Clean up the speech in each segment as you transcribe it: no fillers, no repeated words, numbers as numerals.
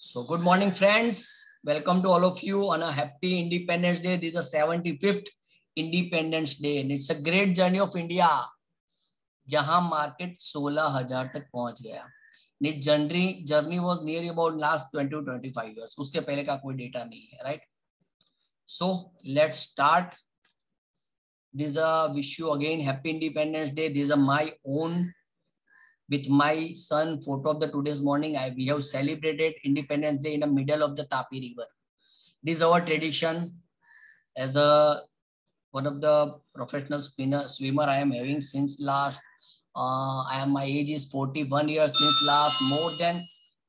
So good morning, friends. Welcome to all of you on a happy Independence Day. This is the 75th Independence Day, and it's a great journey of India. जहां market 16,000 तक पहुंच गया. This journey was near about last 20 to 25 years. उसके पहले का कोई data नहीं है, right? So let's start. This wish you again happy Independence Day. This is my own. With my son, photo of the today's morning, we have celebrated Independence Day in the middle of the Tapi River. This is our tradition. As one of the professional swimmer, I am having since last. My age is 41 years. Since last more than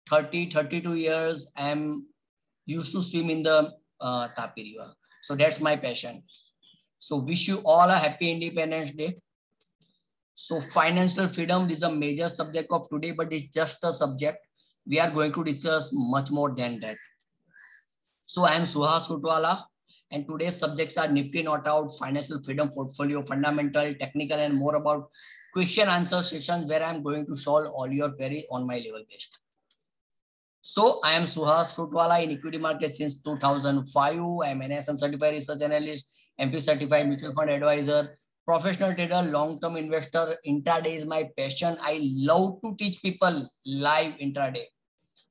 32 years, I am used to swim in the Tapi River. So that's my passion. So wish you all a happy Independence Day. So financial freedom is a major subject of today, but it's just a subject. We are going to discuss much more than that. So I am Suhas Utwala, and today's subjects are Nifty Not Out, Financial Freedom Portfolio, Fundamental, Technical, and more about question answer sessions where I am going to solve all your queries on my level based. So I am Suhas Utwala in equity market since 2005. I am an NSM certified research analyst, MP certified mutual fund advisor, professional trader, long-term investor. Intraday is my passion. I love to teach people live intraday.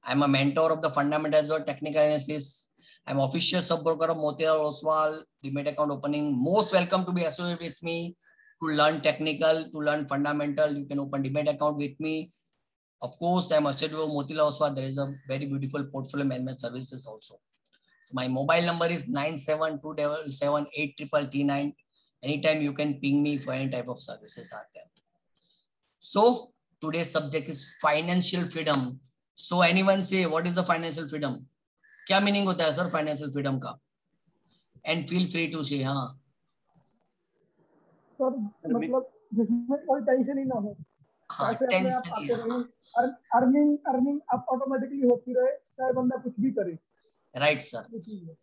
I'm a mentor of the fundamentals or technical analysis. I'm official sub-broker of Motilal Oswal, Demat account opening. Most welcome to be associated with me to learn technical, to learn fundamental. You can open Demat account with me. Of course, I'm associated with Motilal Oswal. There is a very beautiful portfolio management services also. So my mobile number is 9727783339. Anytime you can ping me for any type of services out there. So today's subject is financial freedom. So anyone say what is the financial freedom? क्या meaning होता है sir financial freedom का? And feel free to से. हाँ sir, मतलब जिसमें कोई tension ही ना हो. हाँ टेंशन ही ना. अर्निंग अब ऑटोमेटिकली होती रहे, चाहे बंदा कुछ भी करे. Right sir.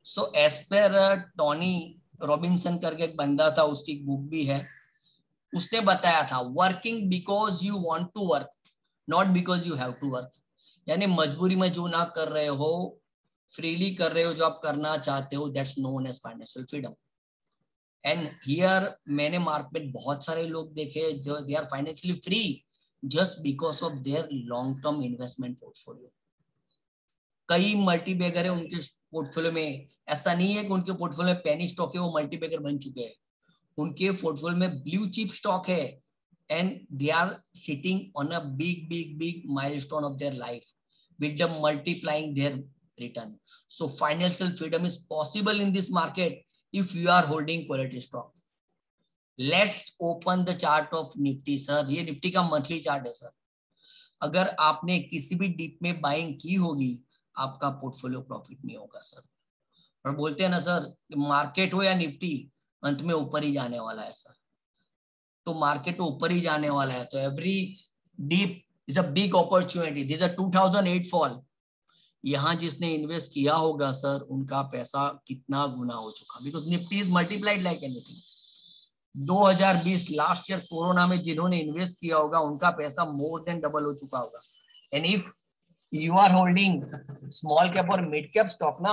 So as per Tony Robinson करके एक बंदा था, उसकी बुक भी है. उसने बताया था working because you want to work, not because you have to work. यानी मजबूरी में जो ना कर रहे हो, फ्रीली कर रहे हो जो आप करना चाहते हो, that's known as financial freedom. And here मैंने मार्केट में बहुत सारे लोग देखे जो they are financially free just because of their long term investment portfolio. कई मल्टीबैगर है उनके पोर्टफोलियो में. ऐसा नहीं है कि उनके पोर्टफोलियो में पेनी स्टॉक है वो मल्टीबैगर बन चुके हैं. उनके पोर्टफोलियो में ब्लू चिप स्टॉक है and they are sitting on a big milestone of their life with the multiplying their return. So financial freedom is possible in this market if you are holding quality stock. Let's open the chart of Nifty sir. ये Nifty का monthly chart है sir. अगर आपने किसी भी deep में buying की होगी, आपका पोर्टफोलियो प्रॉफिट नहीं होगा सर. और बोलते हैं ना सर, मार्केट हो या निफ्टी, अंत में ऊपर ही जाने वाला है सर. तो मार्केट ऊपर ही जाने वाला है. तो every deep is a big opportunity. This is a 2008 fall. यहाँ जिसने इन्वेस्ट किया होगा सर, उनका पैसा कितना गुना हो चुका, because Nifty is multiplied like anything. 2020 last year corona में जिन्होंने इन्वेस्ट किया होगा, उनका पैसा मोर देन डबल हो चुका होगा. And if you are holding small cap और मिड कैप स्टॉक ना,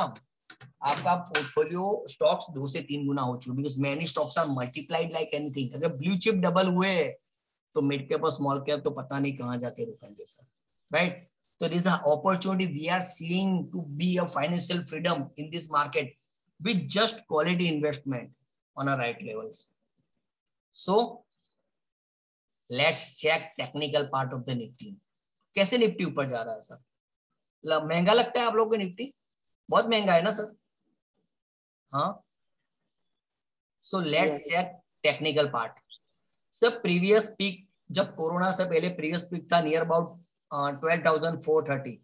आपका पोर्टफोलियो स्टॉक्स 2 से 3 गुना हो चुके, because many stocks are multiplied like anything. अगर ब्लू चिप डबल हुए तो मिड कैप और स्मॉल कैप तो पता नहीं कहाँ जाके रुकेंगे sir. Right. So this is an opportunity we are seeing to be a financial freedom in this market with just quality investment on a right levels. So let's check technical part of the Nifty. कैसे Nifty ऊपर जा रहा है sir? महंगा लगता है आप लोगों को निफ्टी? बहुत महंगा है ना सर? हाँ. So let's check technical part. Sir previous peak जब कोरोना से पहले प्रीवियस पीक था नियर अबाउट 12,430,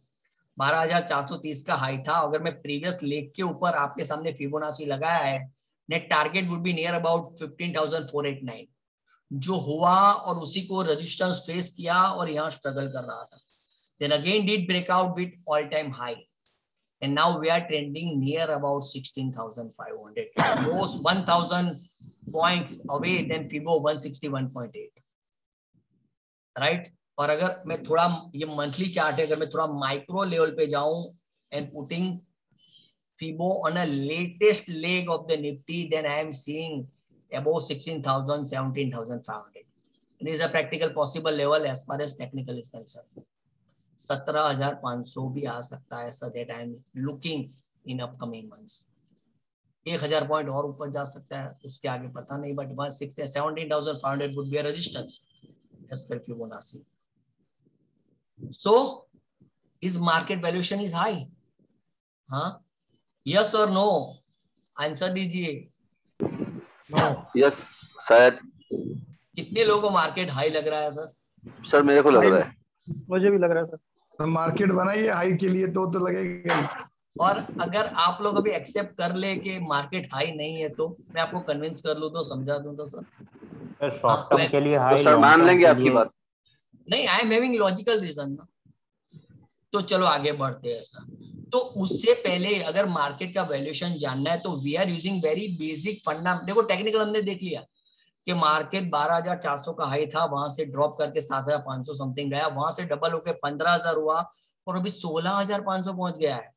12,430 का हाई था. अगर मैं प्रीवियस लेग के ऊपर आपके सामने फिबोनाची लगाया है, net target would be near about 15,489. जो हुआ और उसी को रेजिस्टेंस फेस किया और यहाँ स्ट्रगल कर रहा था. Then again did breakout with all time high and now we are trending near about 16,500, almost 1,000 points away then fibo 161.8. Right. और अगर मैं थोड़ा, ये मंथली चार्ट है, अगर मैं थोड़ा माइक्रो लेवल पे जाऊं and putting FIBO on a latest leg of the Nifty, then I am seeing above 16,000, 17,500. It is a practical possible level as far as technical is concerned. 17,500 भी आ सकता है, so that I am looking in upcoming months. 1,000 point और ऊपर जा सकता है, उसके आगे पता नहीं, but 17,500 would be a resistance as per Fibonacci. So is market valuation is high? हाँ, yes or no? आंसर दीजिए. यस शायद. कितने लोगों को मार्केट हाई लग रहा है सर? सर मेरे को लग रहा है. मुझे भी लग रहा है सर. मार्केट बनाइए हाई के लिए तो लगेगा ही. और अगर आप लोग अभी एक्सेप्ट कर ले कि मार्केट हाई नहीं है, तो मैं आपको कन्विंस कर लूं तो समझा दूं तो सर शॉर्ट टर्म के लिए हाई, तो सर मान लेंगे आपकी बात. नहीं, I am having logical reason ना. तो चलो आगे बढ़ते हैं सर. तो उससे पहले अगर मार्केट का वैल्यूएशन जानना है तो we are using very basic funda. देखो टेक्निकल हमने देख लिया कि मार्केट 12,400 का हाई था, वहां से ड्रॉप करके 7,500 समथिंग गया, वहां से डबल होकर 15,000 हुआ और अभी 16,500 पहुंच गया है.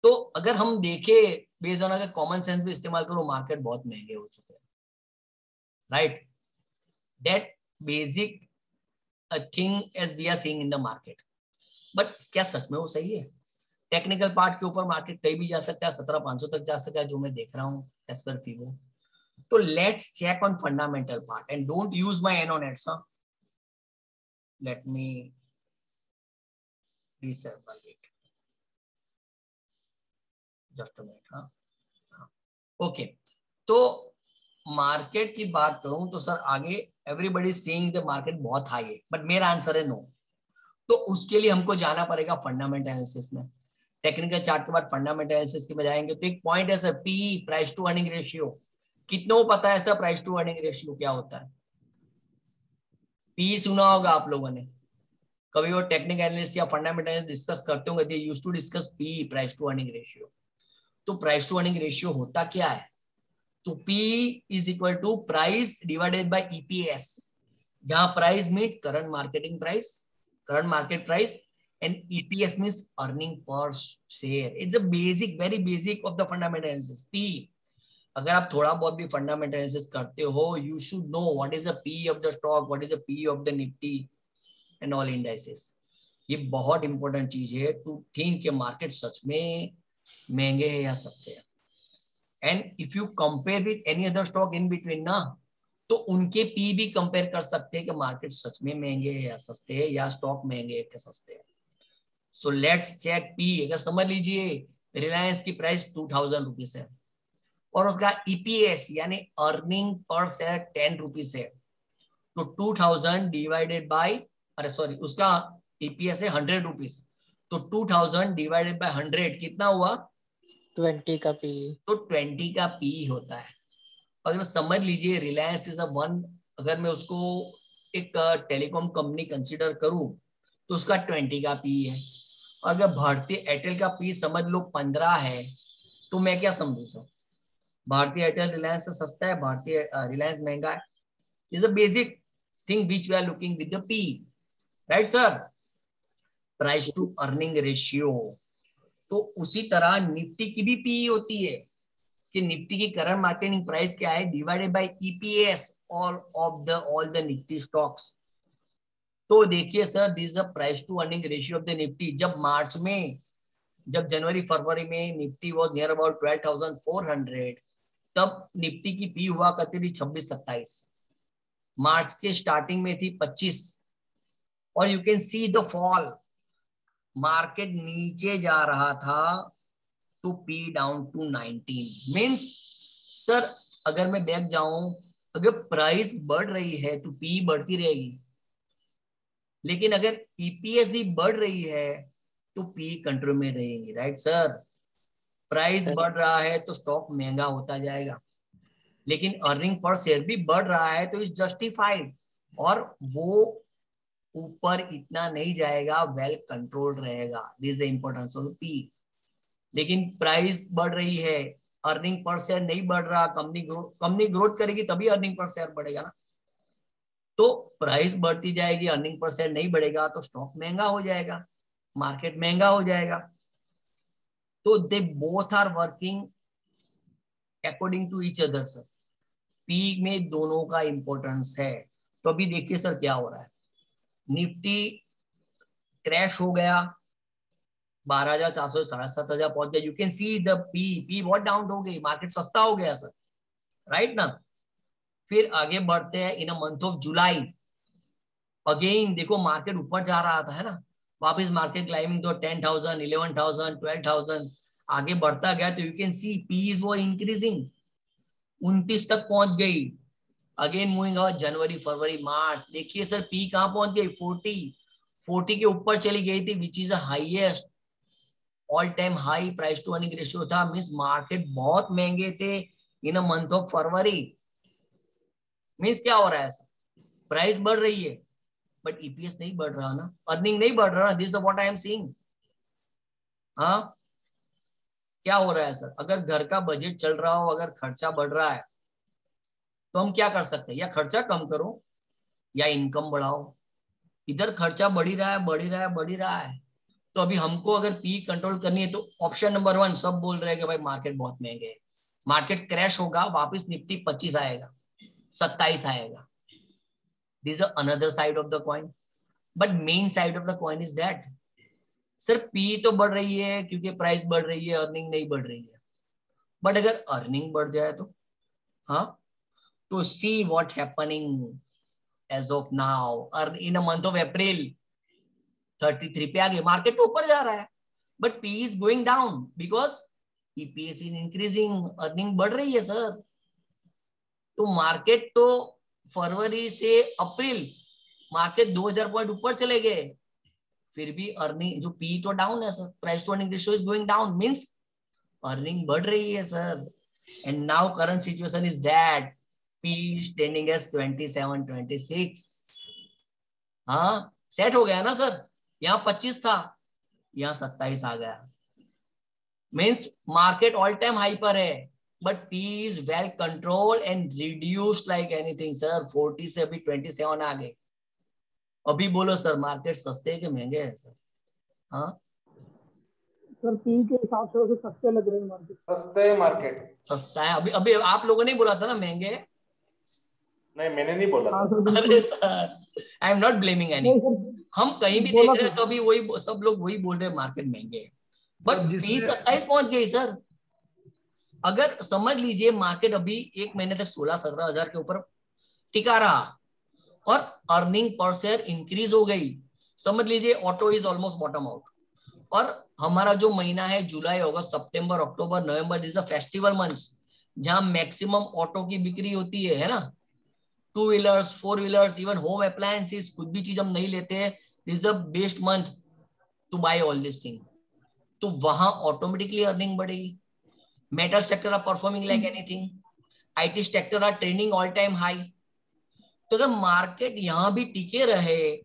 तो अगर हम देखें बेस्ड ऑन, अगर कॉमन सेंस भी इस्तेमाल करो, मार्केट बहुत महंगे हो चुके हैं, right. That basic thing as we are seeing in the market. But क्या सच में वो सही है? टेक्निकल पार्ट के ऊपर मार्केट कहीं भी जा सकता है, 17,500 तक जा सकता है, जो मैं देख रहा हूँ एज पर FIBO. तो let's check on fundamental part and don't use my annotations. Let me reset it. Just a minute. Okay, तो मार्केट की बात करूं तो सर आगे एवरीबडी सीइंग द मार्केट बहुत हाई है, बट मेरा आंसर है नो. तो उसके लिए हमको जाना पड़ेगा फंडामेंटल एनालिसिस में. टेक्निकल चार्ट के बाद फंडामेंटल एनालिसिस के में जाएंगे. तो एक पॉइंट है sir, P, price to earning ratio. कितनों पता है sir price to earning ratio क्या होता है? पी सुना होगा आप लोगों ने कभी, वो टेक्निकल एनालिस्ट या फंडामेंटल एनालिस्ट डिस्कस करते होंगे, they used to discuss P, price to earning ratio. तो प्राइस टू अर्निंग रेशियो होता क्या है? तो P is equal to price divided by EPS, जहां price mean current marketing price, current market price, and EPS means earning per share. It's a basic, very basic of the fundamental analysis. P, अगर आप थोड़ा बहुत भी fundamental analysis करते हो, you should know what is the P of the stock, what is the P of the Nifty and all indices. ये बहुत important चीज है टू थिंक कि मार्केट सच में महंगे हैं या सस्ते हैं. And if you compare with any other stock in between ना, तो उनके पी भी कंपेयर कर सकते हैं कि मार्केट सच में महंगे हैं या सस्ते हैं, या स्टॉक महंगे हैं या सस्ते हैं. So let's check P. अगर समझ लीजिए रिलायंस की प्राइस 2,000 रुपीज है और उसका EPS यानी अर्निंग पर शेयर 10 रुपीज है, तो 2,000 डिवाइडेड बाई, अरे सॉरी, उसका EPS है 100 रुपीज, तो 2,000 डिवाइडेड बाय 100 कितना हुआ? 20 का पी. तो 20 का पी होता है. अगर समझ लीजिए रिलायंस इज अ वन, अगर मैं उसको एक टेलीकॉम कंपनी कंसीडर करूं तो उसका 20 का पी है. और अगर भारतीय एयरटेल का पी समझ लो 15 है, तो मैं क्या समझू सर? भारतीय एयरटेल रिलायंस से सस्ता है, भारतीय रिलायंस महंगा है. Is a basic thing which we are looking with the P, right sir. Price to earning ratio. तो उसी तरह निफ्टी की भी पी होती है कि निफ्टी की करंट मार्केटिंग प्राइस क्या है divided by EPS all the Nifty stocks. तो देखिए sir, this is the price to earning ratio of the Nifty. जब मार्च में, जब जनवरी फरवरी में निफ्टी वाज नियर अबाउट 12,400, तब निफ्टी की पी हुआ करती थी 26-27. मार्च के स्टार्टिंग में थी 25. और you can see the fall, market नीचे जा रहा था to P down to 19. Means sir अगर मैं बैक जाऊं, अगर प्राइस बढ़ रही है तो पी बढ़ती रहेगी, लेकिन अगर EPS भी बढ़ रही है तो पी कंट्रोल में रहेगी, राइट सर. प्राइस बढ़ रहा है तो स्टॉक महंगा होता जाएगा, लेकिन अर्निंग पर शेयर भी बढ़ रहा है तो इट्स जस्टिफाइड, और वो ऊपर इतना नहीं जाएगा, वेल कंट्रोल्ड रहेगा. This is the importance of P. लेकिन प्राइस बढ़ रही है, अर्निंग पर शेयर नहीं बढ़ रहा, कंपनी ग्रोथ करेगी तभी अर्निंग पर शेयर बढ़ेगा ना. तो प्राइस बढ़ती जाएगी, अर्निंग पर शेयर नहीं बढ़ेगा, तो स्टॉक महंगा हो जाएगा, मार्केट महंगा हो जाएगा. तो they both are working according to each other sir. P में दोनों का इंपॉर्टेंस है। तो अभी देखिए सर क्या हो रहा है, निफ्टी क्रैश हो गया 12,400 7,500 पहुंच गया। You can see the P बहुत डाउन हो गई, मार्केट सस्ता हो गया सर, राइट ना। फिर आगे बढ़ते हैं in a month of July, अगेन देखो मार्केट ऊपर जा रहा था है ना, वापस मार्केट क्लाइंबिंग तो 10,000 11,000 12,000 आगे बढ़ता गया। तो यू कैन सी पीज वो इंक्रीजिंग 29 तक पहुंच गई। अगेन मूविंग आवर जनवरी फरवरी मार्च, देखिए सर पी कहां पहुंच गई 40 के ऊपर चली गई थी, which is the highest all time high price to earning ratio था। मींस मार्केट बहुत महंगे थे in a month of February. Means क्या हो रहा है सर, प्राइस बढ़ रही है बट ईपीएस नहीं बढ़ रहा ना, अर्निंग नहीं बढ़ रहा ना। This is what I am seeing. हाँ क्या हो रहा है सर, अगर घर का बजट चल रहा हो, अगर खर्चा बढ़ रहा है तो हम क्या कर सकते हैं, या खर्चा कम करो या इनकम बढ़ाओ। इधर खर्चा बढ़ ही रहा है बढ़ ही रहा है बढ़ ही रहा है। तो अभी हमको अगर पी कंट्रोल करनी है तो ऑप्शन नंबर 1, सब बोल रहे हैं कि भाई मार्केट बहुत महंगे है, मार्केट क्रैश होगा, वापस निफ्टी 25 आएगा 27 आएगा। This is another side of the coin, but main side of the coin is that sir P तो बढ़ रही है क्योंकि प्राइस बढ़ रही है, अर्निंग नहीं बढ़ रही है। बट अगर अर्निंग बढ़ जाए तो हाँ, तो see what happening as of now in a month of April 33 पे आ गए, मार्केट तो ऊपर जा रहा है but P is going down because EPS is increasing, earning बढ़ रही है सर। तो मार्केट तो फरवरी से अप्रैल मार्केट 2000 पॉइंट ऊपर चले गए, फिर भी अर्निंग जो पी तो डाउन है sir, price to earning ratio is going down, means earning बढ़ रही है sir. And now current situation is that P standing as 27 26। हाँ सेट हो गया ना सर, यहाँ 25 था यहाँ 27 आ गया, means market all time high पर है but P is well control and reduced like anything sir. 40 से अभी 27 आ गए। अभी बोलो सर मार्केट सस्ते है कि महंगे है सर? हाँ सर पी के हिसाब से वैसे सस्ते लग रहे हैं मार्केट। सस्ते है मार्केट, सस्ता है। अभी अभी आप लोगों ने बोला था ना महंगे है। नहीं मैंने नहीं बोला हाँ था। सर अरे बिल्कुल। Sir I am not blaming any, नहीं सर हम कहीं भी बोला देख रहे था। हैं तो अभी वही सब लोग वही बोल रहे हैं मार्केट महंगे है, बट तो पी जिसने 27 पहुंच गई सर। अगर समझ लीजिए मार्केट अभी एक महीने तक 16-17 हजार के ऊपर टिका रहा और अर्निंग पर शेयर इंक्रीज हो गई, समझ लीजिए auto is almost bottom out. और हमारा जो महीना है जुलाई अगस्त सितंबर अक्टूबर नवंबर, दिस फेस्टिवल मंथ्स जहां मैक्सिमम ऑटो की बिक्री होती है ना, 2 wheelers 4 wheelers even home appliances, कुछ भी चीज हम नहीं लेते, this the best month to buy all this thing. तो वहां ऑटोमेटिकली अर्निंग बढ़ेगी। Metal sector are performing like anything, IT sector are trending all time high. तो अगर मार्केट यहां भी टिके रहे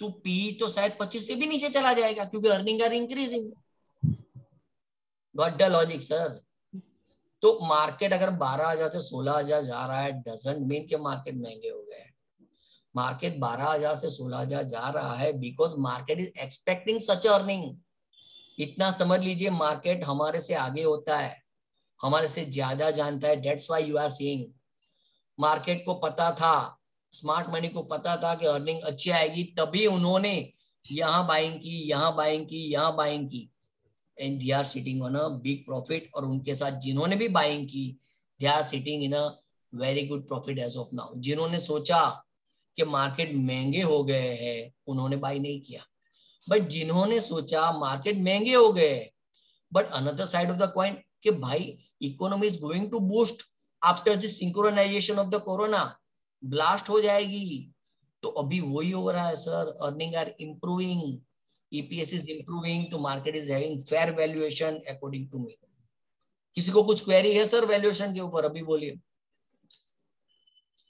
तो पी तो शायद 25 से भी नीचे चला जाएगा क्योंकि earning are increasing. Got the logic sir? तो मार्केट अगर 12,000 से 16,000 जा रहा है डजंट मीन के मार्केट महंगे हो गए। मार्केट 12,000 से 16,000 जा रहा है because market is expecting such earning. इतना समझ लीजिए मार्केट हमारे से आगे होता है, हमारे से ज्यादा जानता है, that's why you are seeing. Market को पता था, स्मार्ट मनी को पता था कि अर्निंग अच्छी आएगी, तभी उन्होंने यहाँ बाइंग की यहाँ बाइंग की यहाँ बाइंग की and they are sitting on a big profit. और उनके साथ जिन्होंने भी बाइंग की they are sitting in a very good profit as of now. जिन्होंने सोचा कि मार्केट महंगे हो गए हैं उन्होंने बाई नहीं किया, बट जिन्होंने सोचा मार्केट महंगे हो गए but another side of the coin कि भाई economy is going to boost after the synchronization of the corona, blast हो जाएगी। तो अभी वही हो रहा है sir, earning are improving, EPS is improving, तो market is having fair valuation according to me. किसी को कुछ क्वेरी है सर वैल्यूएशन के ऊपर? अभी बोलिए।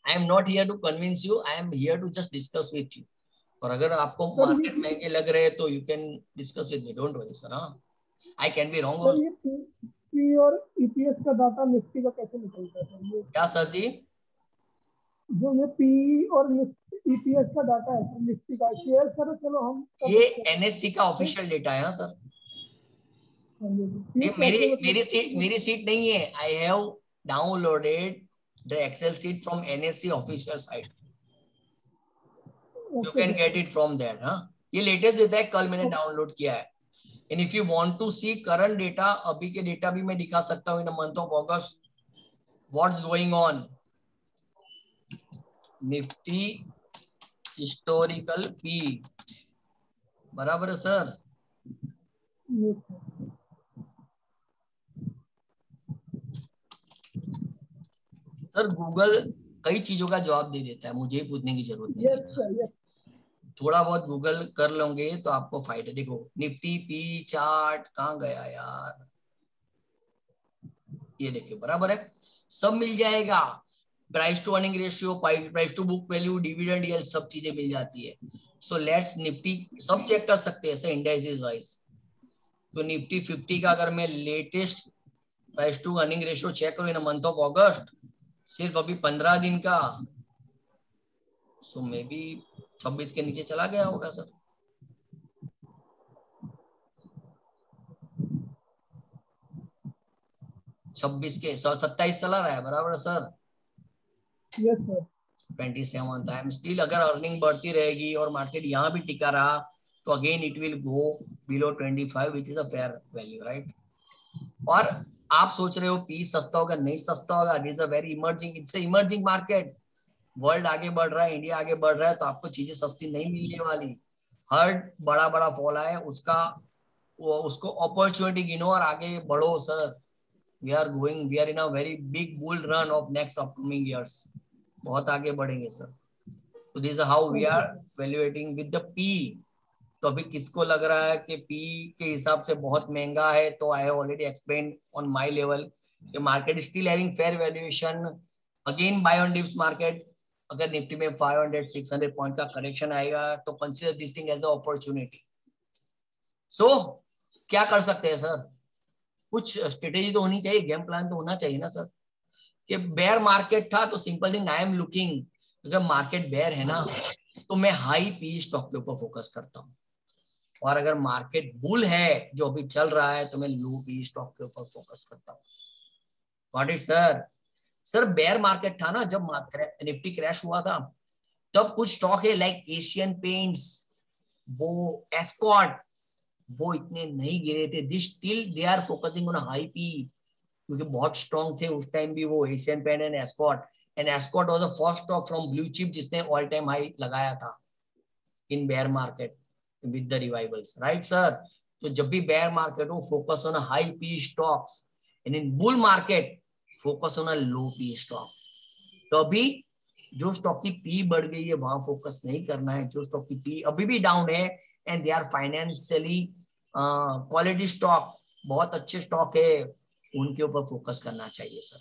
I am not here to convince you, I am here to just discuss with you. और अगर आपको सर मार्केट महंगे लग रहे हैं तो you can discuss with me, don't worry sir. हाँ I can be wrong sir also. ये पी और ईपीएस का डाटा निफ्टी का कैसे निकलता है सर? ये क्या सर जी? जो ये पी और ईपीएस का डाटा है सर निफ्टी का शेयर सर, चलो हम कर ये सकते हैं। एनएससी का ऑफिशियल डेटा है। हाँ सर, मेरी सीट नहीं है. I have downloaded the excel sheet from NSE official site. You can get it from there. हाँ, ये लेटेस्ट डेटा है, कल मैंने डाउनलोड किया है. And if you want to see current data, अभी के डेटा भी मैं दिखा सकता हूँ in the month of August. What's going on? Nifty historical P बराबर है सर. सर गूगल कई चीजों का जवाब दे देता है, मुझे ही पूछने की जरूरत नहीं है. थोड़ा बहुत गूगल कर लोगे तो आपको फायदा. देखो निफ्टी पी चार्ट कहाँ गया यार, ये देखिए बराबर है, सब मिल जाएगा. Price to earning ratio, price to book value, dividend, ये सब चीजें मिल जाती है. सो लेट्स निफ्टी सब चेक कर सकते हैं ऐसे इंडाइसेस वाइज. तो निफ्टी 50 का अगर मैं latest price to earning ratio check करूँ इन मंथ ऑफ अगस्त, सिर्फ अभी 15 दिन का, सो मे बी 26 के नीचे चला गया होगा सर. छब्बीस के 27 चला रहा है बराबर है सर. 27. आई एम स्टिल, अगर अर्निंग बढ़ती रहेगी और मार्केट यहाँ भी टिका रहा तो again it will go below 25 which is a fair value, right. और आप सोच रहे हो पी सस्ता होगा, नहीं सस्ता होगा. It is a very emerging, it's a emerging market. World आगे बढ़ रहा है, इंडिया आगे बढ़ रहा है, तो आपको चीजें सस्ती नहीं मिलने वाली. हर बड़ा बड़ा फॉल है उसको अपॉर्चुनिटी गिनो और आगे बढ़ो sir. we are in a very big bull run of next upcoming years. बहुत आगे बढ़ेंगे सर. तो this is how we are evaluating with the P. तो अभी किसको लग रहा है कि P के हिसाब से बहुत महंगा है, तो I have already explained on my level कि market is still having fair valuation. Again buy on dips market. अगर निफ्टी में 500-600 पॉइंट का करेक्शन आएगा तो consider this thing as a opportunity. So क्या कर सकते हैं सर? कुछ स्ट्रेटेजी तो होनी चाहिए, गेम प्लान तो होना चाहिए ना सर. कि बेयर मार्केट था तो simple thing I am looking, अगर मार्केट बेयर है ना तो मैं हाई पी स्टॉक के ऊपर फोकस करता हूँ. और अगर मार्केट बुल है जो अभी चल रहा है तो मैं लो पी स्टॉक के ऊपर फोकस करता हूँ. What is sir? Sir bear market था ना जब निफ्टी क्रैश हुआ था, तब कुछ स्टॉक है लाइक एशियन पेंट्स, वो एस्कॉर्ट, वो इतने नहीं गिरे थे. This still they are focusing on high P क्योंकि बहुत स्ट्रॉन्ग थे उस टाइम भी वो Asian Paint and Escort. And Escort was the first stock from blue chip जिसने ऑल टाइम हाई लगाया था in bear market with the revivals, right sir. तो जब भी बेयर मार्केट हो focus on high P stocks, and in bull market focus on low P stock. तो अभी जो स्टॉक की पी बढ़ गई है वहां फोकस नहीं करना है. जो स्टॉक की पी अभी भी डाउन है and they are financially quality stock, बहुत अच्छे स्टॉक है, उनके ऊपर फोकस करना चाहिए सर.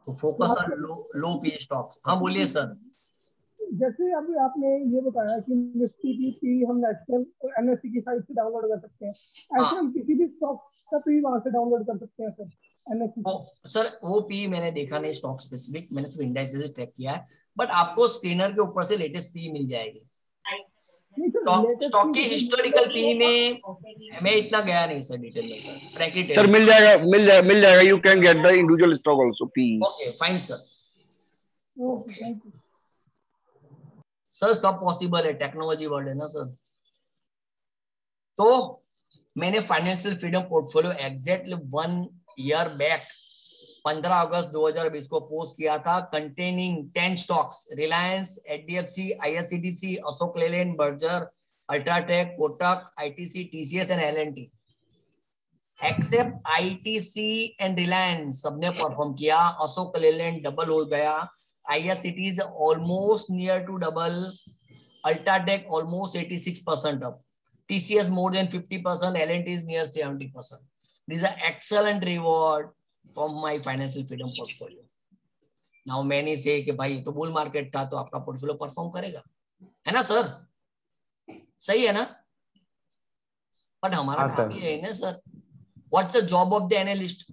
तो focus on low P stocks. हाँ बोलिए सर. जैसे अभी आपने ये बताया कि निफ्टी की पी हम नेशनल NSE की साइट से डाउनलोड कर सकते हैं, ऐसे हम किसी भी स्टॉक का पी वहां से डाउनलोड कर सकते हैं सर NSE? सर वो पी मैंने देखा नहीं स्टॉक स्पेसिफिक, मैंने सिर्फ इंडेक्स से ट्रैक किया है, बट आपको स्क्रीनर के ऊपर से लेटेस्ट पी मिल जाएगी. स्टॉक की हिस्टोरिकल पी में मैं इतना गया नहीं सर डिटेल में सर. सर मिल जाएगा. You can get the individual stock also P. Okay fine sir. Sir सब पॉसिबल है, टेक्नोलॉजी वर्ल्ड है ना सर. तो मैंने financial freedom portfolio exactly 1 year back 15 अगस्त 2020 को पोस्ट किया था, containing 10 stocks: Reliance, HDFC, IRCTC, Ashok Leyland, Berger, UltraTech, Kotak, ITC, TCS and L&T. Except ITC and Reliance सबने परफॉर्म किया. अशोक लेलैंड डबल हो गया, IRCTC is almost near to double, Ultratech almost 86% up, TCS more than 50%, L&T is near 70%. These are excellent reward from my financial freedom portfolio. Now many say कि भाई तो bull market था तो आपका portfolio perform करेगा, है ना sir? सही है ना? बट हमारा काम ये है ना sir, what's the job of the analyst,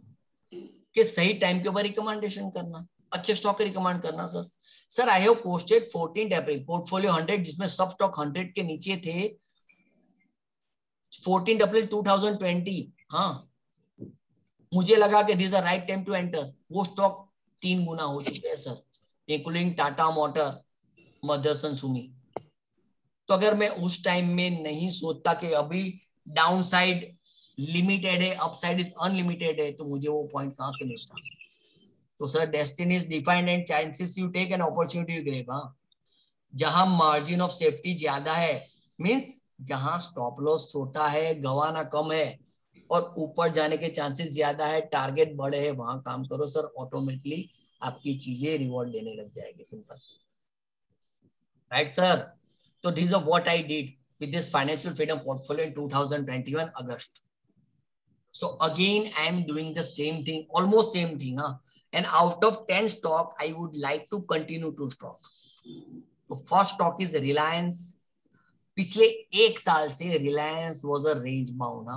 कि सही टाइम के ऊपर रिकमेंडेशन करना, अच्छे स्टॉक के रिकमेंड करना sir. Sir I have posted 14 April portfolio 100 जिसमें सब स्टॉक 100 के नीचे थे. 14 अप्रैल 2020, हाँ मुझे लगा कि this is the right time to enter, वो स्टॉक 3 गुना हो चुके हैं sir, including Tata motor, Motherson Sumi. तो अगर मैं उस टाइम में नहीं सोचता कि अभी डाउन साइड लिमिटेड है, अपसाइड इज अनलिमिटेड है, तो मुझे वो पॉइंट कहां से मिलता। तो sir destiny is defined and chances you take an opportunity you grab. हाँ, जहां मार्जिन ऑफ सेफ्टी ज्यादा है, मींस जहां स्टॉप लॉस छोटा है, गवाना कम है और ऊपर जाने के चांसेस ज्यादा है, टारगेट बड़े है, वहां काम करो सर, ऑटोमेटिकली आपकी चीजें रिवॉर्ड देने लग जाएगी। Simple, right sir. So this is what I did with this financial freedom portfolio in 2021 August. So again, I am doing the same thing, almost same thing. Huh? And out of 10 stock, I would like to continue to stock. So first stock is Reliance. पिछले 1 साल से Reliance was a range bound.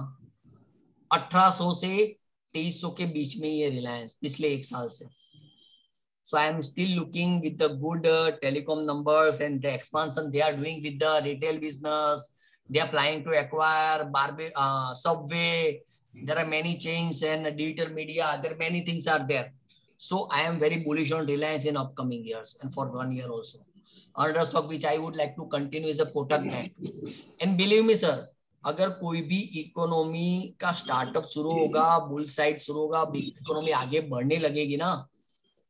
1800 से 2300 के बीच में ये Reliance पिछले 1 साल से. So I am still looking with the good telecom numbers and the expansion they are doing with the retail business. They are planning to acquire Subway. There are many chains and digital media. There are many things are there. So I am very bullish on Reliance in upcoming years and for 1 year also. Another stock which I would like to continue is a Kotak Bank. And believe me, sir, अगर कोई भी economy का startup शुरू होगा, bull side शुरू होगा, economy आगे बढ़ने लगेगी ना,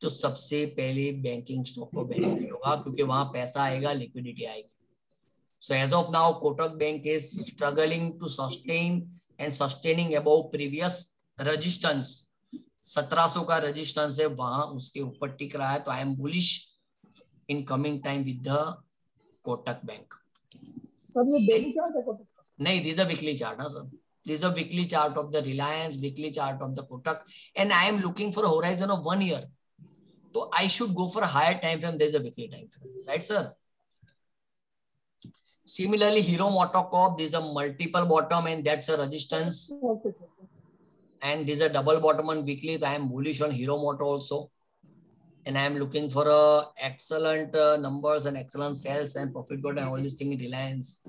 तो सबसे पहले बैंकिंग स्टॉक को बेनिफिट होगा, क्योंकि वहां पैसा आएगा, लिक्विडिटी आएगी. So as of now Kotak bank is struggling to sustain and sustaining above previous resistance. 1700 का रेजिस्टेंस है, वहां उसके ऊपर टिक रहा है. तो I am bullish in coming time with the Kotak bank. Sir ये डेली चार्ट है कोटक? नहीं, this is a weekly chart. ना sir, this is a weekly chart of the Reliance, weekly chart of the Kotak, and I am looking for a horizon of 1 year. So I should go for a higher time frame. There is a weekly time frame, right, sir? Similarly, Hero MotoCorp, there is a multiple bottom and that's a resistance. Okay. And there is a double bottom on weekly. So I am bullish on Hero Moto also, and I am looking for a excellent numbers and excellent sales and profit growth and all these things in Reliance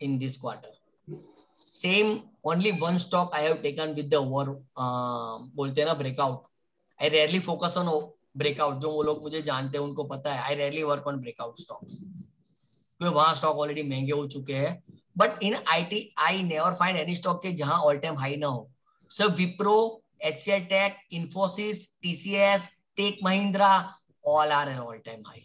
in this quarter. Same, only one stock I have taken with the बोलते हैं ना breakout. I rarely focus on breakout. जो वो लोग मुझे जानते हैं उनको पता है. I rarely work on breakout stocks. क्योंकि वहाँ stock already महंगे हो चुके हैं. But in IT, I never find any stock के जहाँ all time high ना हो. So Wipro, HCL Tech, Infosys, TCS, Tech Mahindra, all are an all time high.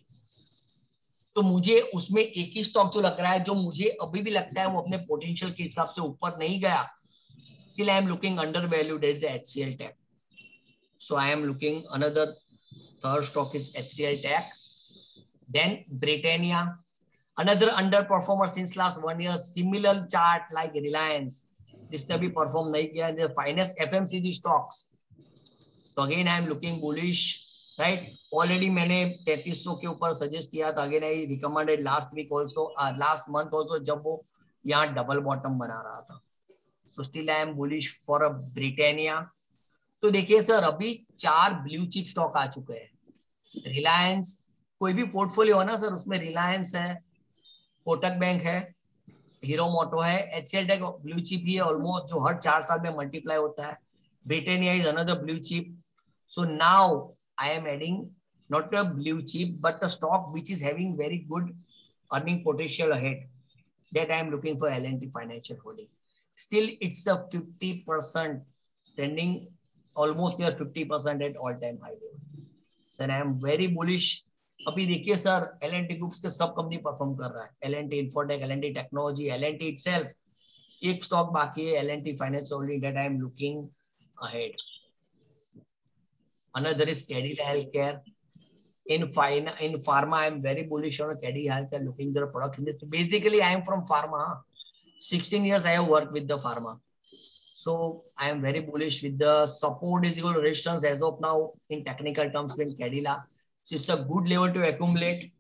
तो मुझे उसमें एक ही स्टॉक जो लग रहा है, जो मुझे अभी भी लगता है वो अपने पोटेंशियल के हिसाब से ऊपर नहीं गया, still I am looking undervalued, is HCL Tech. So I am looking another third stock is HCL Tech. Then Britannia, another underperformer since last 1 year, similar chart like Reliance. इसने भी परफॉर्म नहीं किया. The finest FMCG stocks. So again I am looking bullish. Right, already मैंने 3300 के ऊपर suggest किया था. Again I recommended last week also, last month also, जब वो यहाँ डबल बॉटम बना रहा था. So still I am bullish for a Britannia. तो देखिए सर, अभी 4 ब्लू चिप स्टॉक आ चुके हैं. रिलायंस, कोई भी पोर्टफोलियो है ना सर, उसमें रिलायंस है, कोटक बैंक है, हीरो मोटो है, HCL टेक ब्लू चिप ही है ऑलमोस्ट, जो हर 4 साल में मल्टीप्लाई होता है. Britannia is another blue chip. So now I am adding not a blue chip, but a stock which is having very good earning potential ahead. That I am looking for L&T Financial Holding. Still, it's a 50% trending, almost near 50% at all-time high level. So I am very bullish. अभी देखिए sir, L&T groups के सब company perform कर रहा है. L&T Infotech, L&T Technology, L&T itself. एक stock बाकी है, L&T Financial Holding, that I am looking ahead. Another is Cadila Healthcare. In pharma, I am very bullish on Cadila Healthcare, looking at the product industry. Basically, I am from pharma. 16 years I have worked with the pharma. So I am very bullish with the support is equal to resistance as of now in technical terms in Cadila. So it's a good level to accumulate.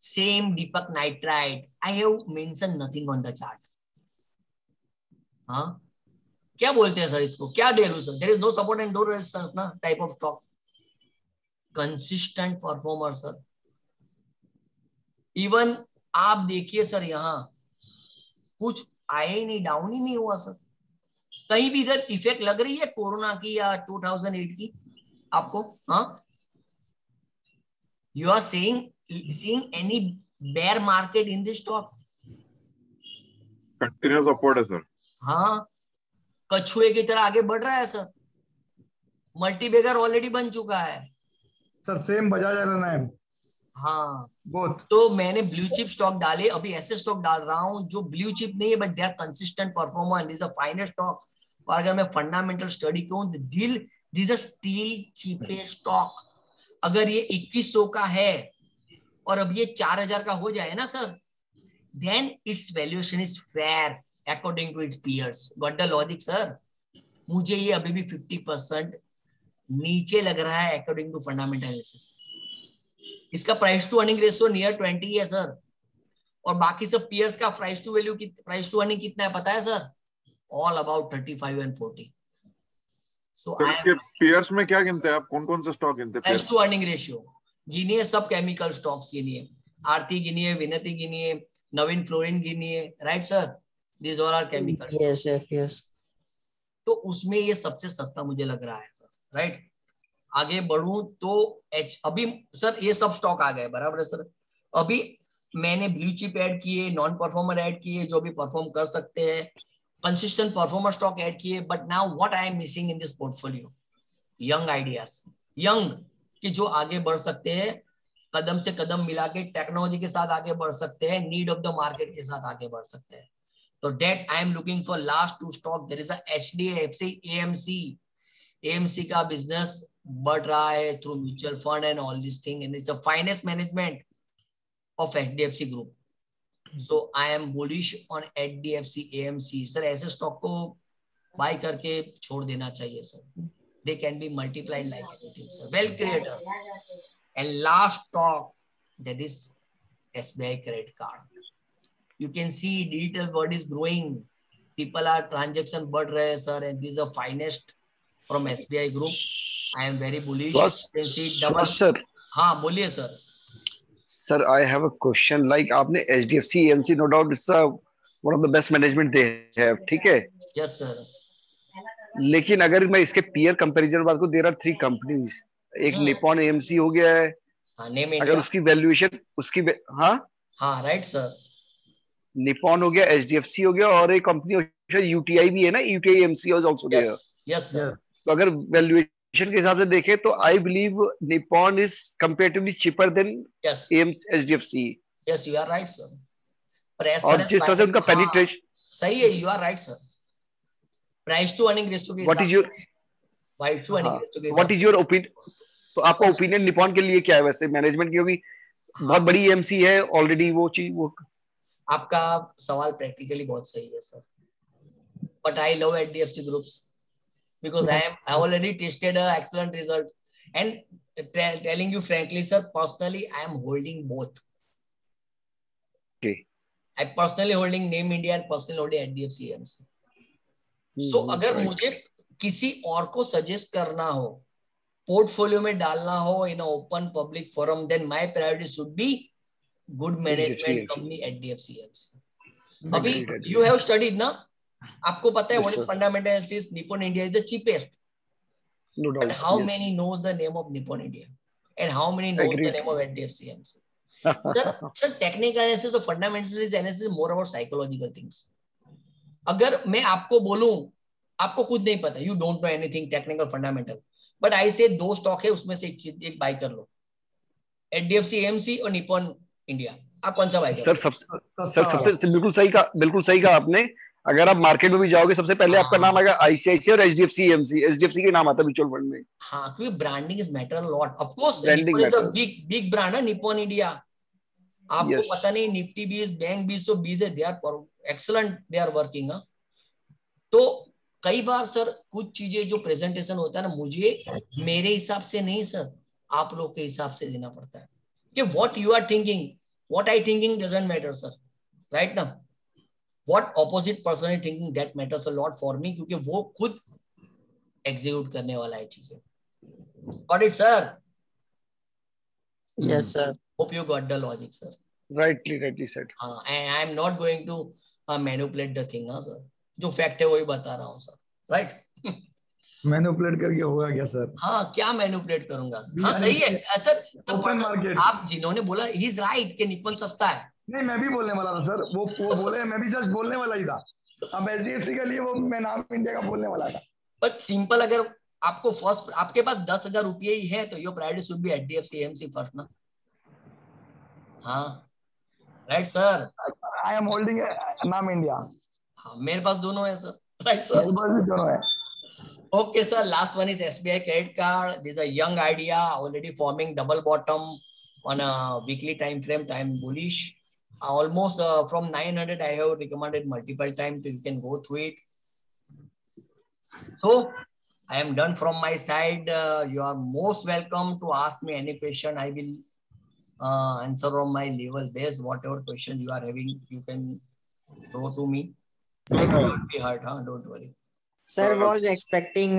Same Deepak Nitrite. I have mentioned nothing on the chart. Huh? क्या बोलते हैं sir इसको, क्या डेलू sir? There is no support and no resistance ना, type of stock. Consistent performer sir. Even आप देखिए sir, यहाँ कुछ आया ही नहीं, डाउन ही नहीं हुआ सर। कहीं भी इधर इफेक्ट लग रही है कोरोना की या 2008 की आपको? हाँ, you are seeing any bear market in this stock? Continuous upward है सर। हाँ, कछुए की तरह आगे बढ़ रहा है सर। मल्टीबैगर ऑलरेडी बन चुका है सर। Same Bajaj L. हाँ, बोथ। तो मैंने ब्लू चिप स्टॉक डाले, अभी ऐसे स्टॉक डाल रहा हूं जो ब्लू चिप नहीं है but they are consistent performer, this a finest stock. और अगर मैं फंडामेंटल स्टडी करूं, this a still cheapest stock. अगर ये 2100 का है और अब ये 4000 का हो जाए ना sir, then its valuation is fair according to its peers. Got the logic sir? मुझे ये अभी भी 50% नीचे लग रहा है according to fundamental analysis। इसका price to earning ratio near 20 है सर, और बाकी सब पीयर्स का price to value price to earning कितना है पता है sir? All about 35 and 40। So इसके पीयर्स में क्या गिनते हैं आप? कौन कौन से स्टॉक गिनते हैं? प्राइस टू अर्निंग रेशियो गिनिए, सब केमिकल स्टॉक्स गिनिए, आरती गिनिए, विनती गिनिए, नवीन फ्लोरिन गिनिए, right sir? This all are chemicals. Yes, sir. Yes. तो उसमें ये सबसे सस्ता मुझे लग रहा है सर, राइट? आगे बढ़ूं तो अभी सर ये सब स्टॉक आ गए, बराबर है सर? अभी मैंने ब्लू चिप ऐड किए, नॉन परफॉर्मर ऐड किए जो भी परफॉर्म कर सकते हैं, कंसिस्टेंट परफॉर्मर स्टॉक ऐड किए। But now what I am missing in this portfolio? Young ideas, young कि जो आगे बढ़ सकते हैं, कदम से कदम मिला के टेक्नोलॉजी के साथ आगे बढ़ सकते हैं, नीड ऑफ द मार्केट के साथ आगे बढ़ सकते हैं। तो that I am looking for last two stock. There is a HDFC AMC। AMC का बिजनेस बढ़ रहा है through mutual fund and all this thing, and it's a finest management of HDFC group. So I am bullish on HDFC AMC। Sir ऐसे stock को buy करके छोड़ देना चाहिए sir. They can be multiplied like anything sir, well creator। And last stock, that is SBI credit card। You can see digital world is growing, people are transaction बढ़ रहे हैं sir, and this is the finest from SBI group। I am very bullish। Plus, You can see double। sir, हाँ बोलिए sir. sir, I have a question. Like आपने HDFC AMC, no doubt it's one of the best management they have, ठीक है? Yes sir। लेकिन अगर मैं इसके peer comparison बात को, देयर आर 3 कंपनीज। एक निपॉन AMC हो गया है, नेम अगर इंडिया। उसकी वैल्यूएशन हाँ हाँ राइट सर। निपॉन हो गया, HDFC हो गया, और एक कंपनी UTI भी है ना, UTI AMC is also there। Yes sir. तो अगर वैल्यूएशन के हिसाब से देखें तो I believe Nippon is comparatively cheaper than yes HDFC। Yes you are right sir. पर as far और as जिस तरह से उनका पेनिट्रेशन, सही है, you are right sir. Price to earning ratio के व्हाट हिसाब इज योर से, प्राइस टू अर्निंग रेशियो के हिसाब व्हाट इज योर ओपिनियन? तो आपका ओपिनियन निपॉन के लिए क्या है वैसे मैनेजमेंट की? क्योंकि बहुत बड़ी AMC है ऑलरेडी वो चीज वो। आपका सवाल प्रैक्टिकली बहुत सही है sir, but I love HDFC groups because I already tested a excellent result, and telling you frankly sir, personally I am holding both। Okay। I personally holding Name India and personally holding HDFC AMC। So अगर मुझे किसी और को suggest करना हो, portfolio में डालना हो in open public forum, then my priority should be good management company HDFC AMC। अभी यू हैव स्टडीड ना, आपको पता है what is fundamental analysis, Nippon India is the cheapest. No doubt. But how many knows the name of Nippon India, and how many knows the name of HDFC AMC? Sir, technical analysis or fundamental analysis is more about psychological things। अगर मैं आपको बोलूं आपको कुछ नहीं पता, you don't know anything technical fundamental, but I say 2 stock है उसमें से एक बाय कर लो, HDFC AMC और निपॉन इंडिया, आप कौन सा बाय करोगे? सर सबसे बिल्कुल सही कहा आपने। अगर आप मार्केट में भी जाओगे सबसे पहले आपका नाम आएगा ICICI और HDFC AMC। HDFC के नाम आता है म्यूचुअल फंड में। हाँ, क्योंकि branding is matter lot. Of course branding is a big brand है निपॉन इंडिया। आपको Yes। पता नहीं निफ्टी 20 बैंक 20 है, they are excellent, they are working. तो कई बार सर कुछ चीजें जो प्रेजेंटेशन होता है ना, मुझे मेरे हिसाब से नहीं सर, आप लोग के हिसाब से देना पड़ता है कि what you are thinking, what I thinking doesn't matter sir, right ना? What opposite person is thinking that matters a lot for me, क्योंकि वो खुद एग्जीक्यूट करने वाला है चीजें। Got it sir? Yes, sir. Hope you got the logic sir। rightly said। and I am not going to manipulate the thing ना sir, जो fact है वही बता रहा हूँ सर, राइट। मैनिपुलेट करके होगा क्या सर? हाँ क्या मैनिपुलेट करूंगा सर, हाँ सही है सर। तो ओपन मार्केट। आप जिन्होंने बोला ही इज राइट कि निपन सस्ता है, नहीं मैं भी बोलने वाला था सर, वो बोले, मैं भी जस्ट बोलने वाला ही था। अब एचडीएफसी के लिए वो मैं नाम इंडिया का बोलने वाला था। बट सिंपल, अगर आपको फर्स्ट आपके पास 10,000 रुपये ही है तो your priority should B HDFC AMC first ना। हाँ right sir. I am holding नाम इंडिया। हाँ मेरे पास दोनों है सर, राइट सर। मेरे पास भी दोनों है। Okay, sir. Last one is SBI credit card. This is a young idea, already forming double bottom on a weekly time frame. Time bullish. Almost from 900, I have recommended multiple times. You can go through it. So I am done from my side. You are most welcome to ask me any question. I will answer on my level base. Whatever question you are having, you can throw to me. I will not be hurt. Huh? Don't worry. Sir was expecting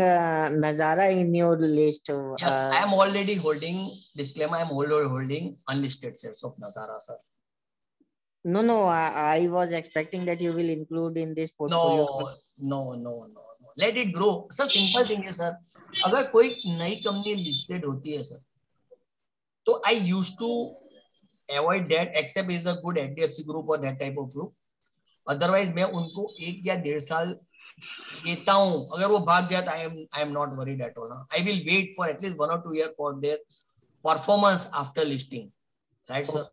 Nazara in your list. Yes, I am already holding, disclaimer, I am already holding unlisted shares of Nazara, sir. No, I was expecting that you will include in this portfolio. No. Let it grow. Sir, simple thing है sir. अगर कोई नई company listed होती है sir, तो I used to avoid that except is a good HDFC group or that type of group. Otherwise मैं उनको 1 या 1.5 साल देता हूं, अगर वो भाग जाए तो I am not worried at all. I will wait for at least 1 or 2 years for their performance after listing, right sir.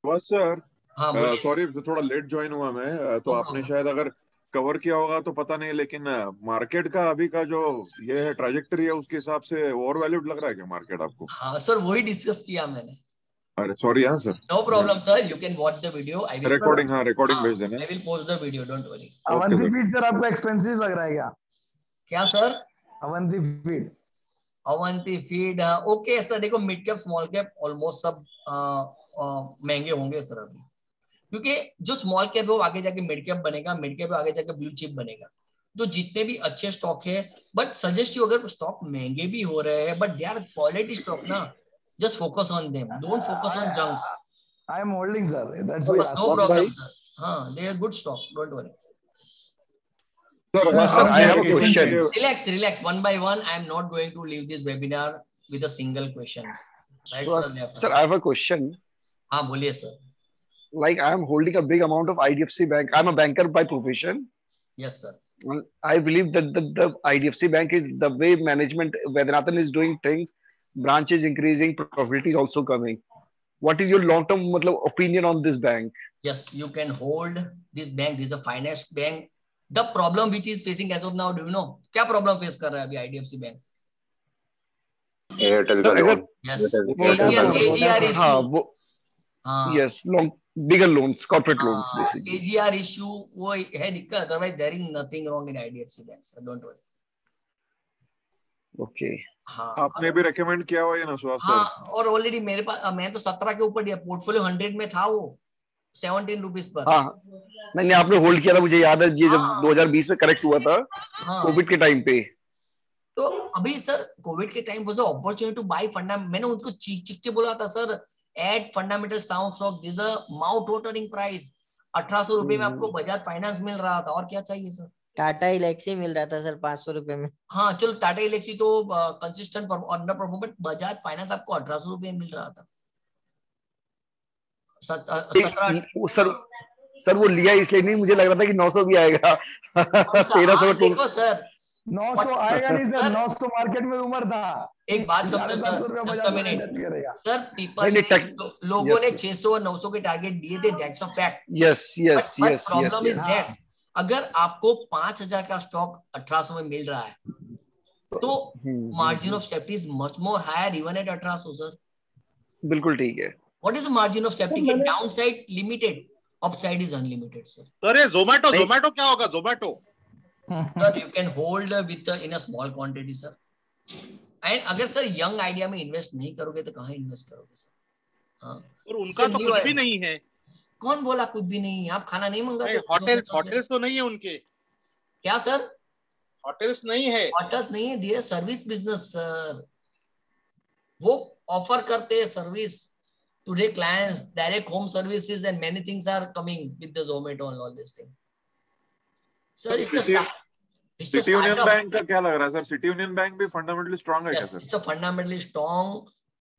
बस सर, हाँ बोलिए। सॉरी थोड़ा लेट ज्वाइन हुआ मैं, तो आपने शायद अगर कवर किया होगा तो पता नहीं, लेकिन मार्केट का अभी का जो ये है ट्रैजेक्टरी है उसके हिसाब से ओवर वैल्यूड लग रहा है क्या मार्केट आपको? हाँ सर वही डिस्कस किया मैंने। अरे सॉरी। हाँ sir, no problem sir, you can watch the video. I will recording, हाँ रिकॉर्डिंग भेज देना। I will post the video, don't worry. Avanti feed sir आपको एक्सपेंसिव लग रहा है क्या? क्या sir? Avanti feed. Avanti feed okay sir. देखो mid cap small cap almost सब महंगे होंगे सर अभी, क्योंकि जो स्मॉल कैप है वो आगे जाके मिड कैप बनेगा, मिड कैप आगे जाके ब्लू चिप बनेगा। तो जितने भी अच्छे स्टॉक है, बट सजेस्ट यू, अगर स्टॉक महंगे भी हो रहे हैं but they are quality stock ना, just focus on them, don't focus on junks. I am holding sir, that's why. No problem sir. हाँ they are good stock, don't worry. Sir, I have a question. Relax, one by one. I am not going to leave this webinar with a single question. Right, sir? Sir, I have a question. हाँ बोलिए sir. Like I am holding a big amount of IDFC Bank. I'm a banker by profession. Yes, sir. I believe that the IDFC Bank is the way management, Vaidyanathan is doing things, branch is increasing, profitability is also coming. What is your long-term opinion on this bank? Yes, you can hold this bank. This is a finance bank. The problem which is facing as of now, do you know? क्या problem face कर रहा है अभी IDFC Bank? Airtel का loan. Yes. AGR issue. हाँ वो. Yes, bigger loans, corporate loans basically. AGR issue वो है दिक्कत. Otherwise, there is nothing wrong in IDFC Bank. So don't worry. Okay. हाँ. आपने भी रेकमेंड किया हुआ है ना सुहास सर? हाँ, और ऑलरेडी मेरे पास, मैं तो 17 के ऊपर दिया, पोर्टफोलियो 100 में था वो 17 रुपीज पर। हाँ नहीं, आपने होल्ड किया था, मुझे याद है ये जब 2020 में करेक्ट हुआ था, कोविड के टाइम पे। तो अभी सर कोविड के time was opportunity to buy फंडा। मैंने उनको चीख के बोला था sir, at fundamental sound stock, this a mouth watering price. 1800 रुपए में आपको बजाज फाइनेंस मिल रहा था, और क्या चाहिए सर? टाटा इलेक्सी मिल रहा था सर 500 रुपए में। हाँ चलो टाटा इलेक्सी तो consistent under perform, but Bajaj finance आपको 1800 रुपए मिल रहा था। सर वो लिया इसलिए नहीं, मुझे लग रहा था कि 900 भी आएगा। 1300 देखो सर 900 आएगा नहीं सर, 900 मार्केट में उम्र था। एक बात समझो सर, सर पीपल लोगों ने 600 और 900 के टारगेट दिए थे, that's a fact. Yes problem is that अगर आपको 5000 का स्टॉक 1800 में मिल रहा है तो margin of safety is much more higher even at 1800 sir. बिल्कुल ठीक है। What is margin of safety? के down side limited, upside is unlimited sir. अरे जोमैटो क्या होगा? Zomato sir you can hold with in a small quantity sir. And अगर sir young idea में invest नहीं करोगे तो कहाँ इन्वेस्ट करोगे सर? हाँ और उनका तो कुछ भी नहीं है। कौन बोला कुछ भी नहीं? आप खाना नहीं मंगाते? होटल्स तो नहीं है उनके। क्या सर? होटल्स नहीं है। होटल्स नहीं है, दिए सर्विस बिजनेस सर। वो ऑफर करते हैं service, today clients direct home services and many things are coming with the Zomato and all this thing. Sir, it's a city union startup. Bank का क्या लग रहा है सर? सिटी यूनियन बैंक भी fundamentally strong है क्या Yes, sir? it's a fundamentally strong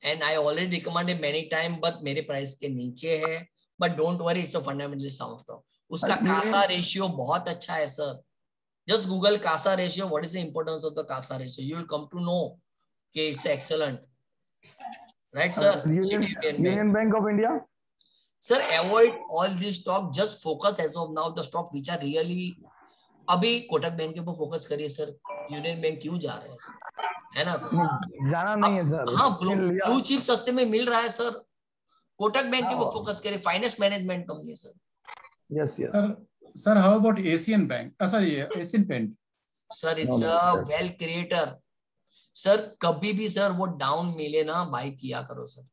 and I already recommended many time, but मेरे price के नीचे है. But don't worry, it's a fundamentally sound stock. उसका कासा रेशियो बहुत अच्छा है sir. Just Google CASA ratio. What is the importance of the CASA ratio? You will come to know. Okay, it's excellent. Right, sir? Union Bank of India. Sir, avoid all this stock. Just focus as of now the stock which are really. अभी Kotak bank के ऊपर focus करिए sir. Union bank क्यों जा रहे हैं sir? है ना सर? जाना नहीं है सर. हाँ, ब्लू चिप सस्ते में मिल रहा है सर. कोटक बैंक के ऊपर फोकस करिए. Finance management company sir. Yes, yes. Sir, how about Asian Bank? Sorry, Asian Paint. Sir, it's a well creator. Sir, कभी भी सर वो डाउन मिले ना बाय किया करो सर.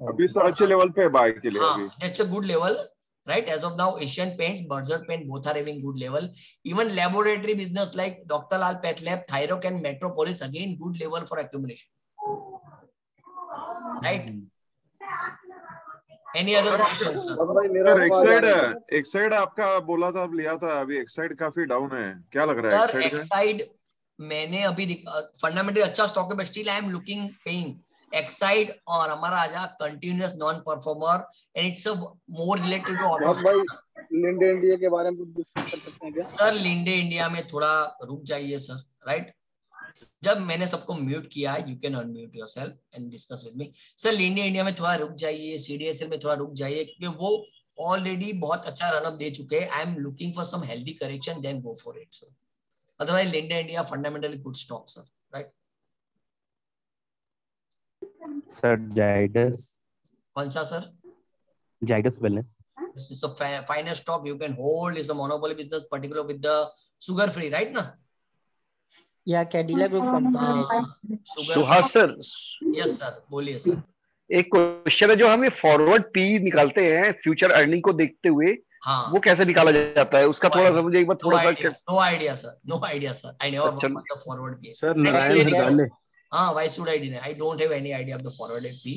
अभी सर अच्छे लेवल पे बाय के लिए अभी. That's a good level, right? As of now, Asian Paints, Berger Paint, both are having good level. Even laboratory business like Dr. Lal Pet Lab, Thyroc and Metropolis, again good level for accumulation. Right? Any other questions, sir? Sir एक side आपका बोला था लिया था, अभी एक side काफी down है. क्या लग रहा है? सर एक साइड मैंने अभी फंडामेंटली अच्छा स्टॉक है, but still I am looking paying Exide और हमारा आजा continuous non performer and it's more related to auto. Linde India के बारे में कुछ डिस्कस कर सकते हैं क्या? सर लिंडे इंडिया में थोड़ा रुक जाइए सर. राइट, जब मैंने सबको म्यूट किया, you can unmute yourself and discuss with me. Sir Linde India में थोड़ा रुक जाइए, सीडीएसएल में थोड़ा रुक जाइए, क्योंकि वो ऑलरेडी बहुत अच्छा रनअप दे चुके हैं. I am looking for some healthy correction, then go for it sir. Otherwise, Linde India fundamentally good stock, sir. Right? Sir, Zydus. कौन सा sir? Zydus Wellness. This is a finest stock you can hold. It's a monopoly business, particular with the sugar free, right? Na? Yeah, Cadila Group company. Suhas sir. Yes sir. बोलिए sir. एक question है, जो हमें forward P निकालते हैं future earning को देखते हुए, हाँ, वो कैसे निकाला जाता है? उसका थोड़ा सा मुझे एक बार थोड़ा सा. No idea sir, no idea sir. I never worked the forward P. Sir Narayana Hrudayalaya. हाँ, why should I deny? I don't have any idea of the forward P.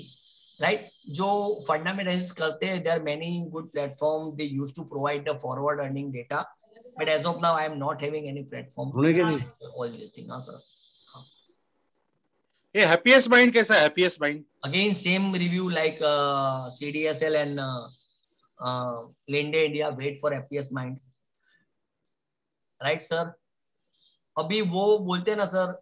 Right, जो फंडामेंटल्स करते हैं, there are many good platform, they used to provide the forward earning data, but as of now I am not having any platform all this thing. हां sir. ये happiest mind कैसा है? Happiest mind again same review like CDSL and Linde India. Wait for happiest mind. Right sir? अभी वो बोलते हैं ना sir,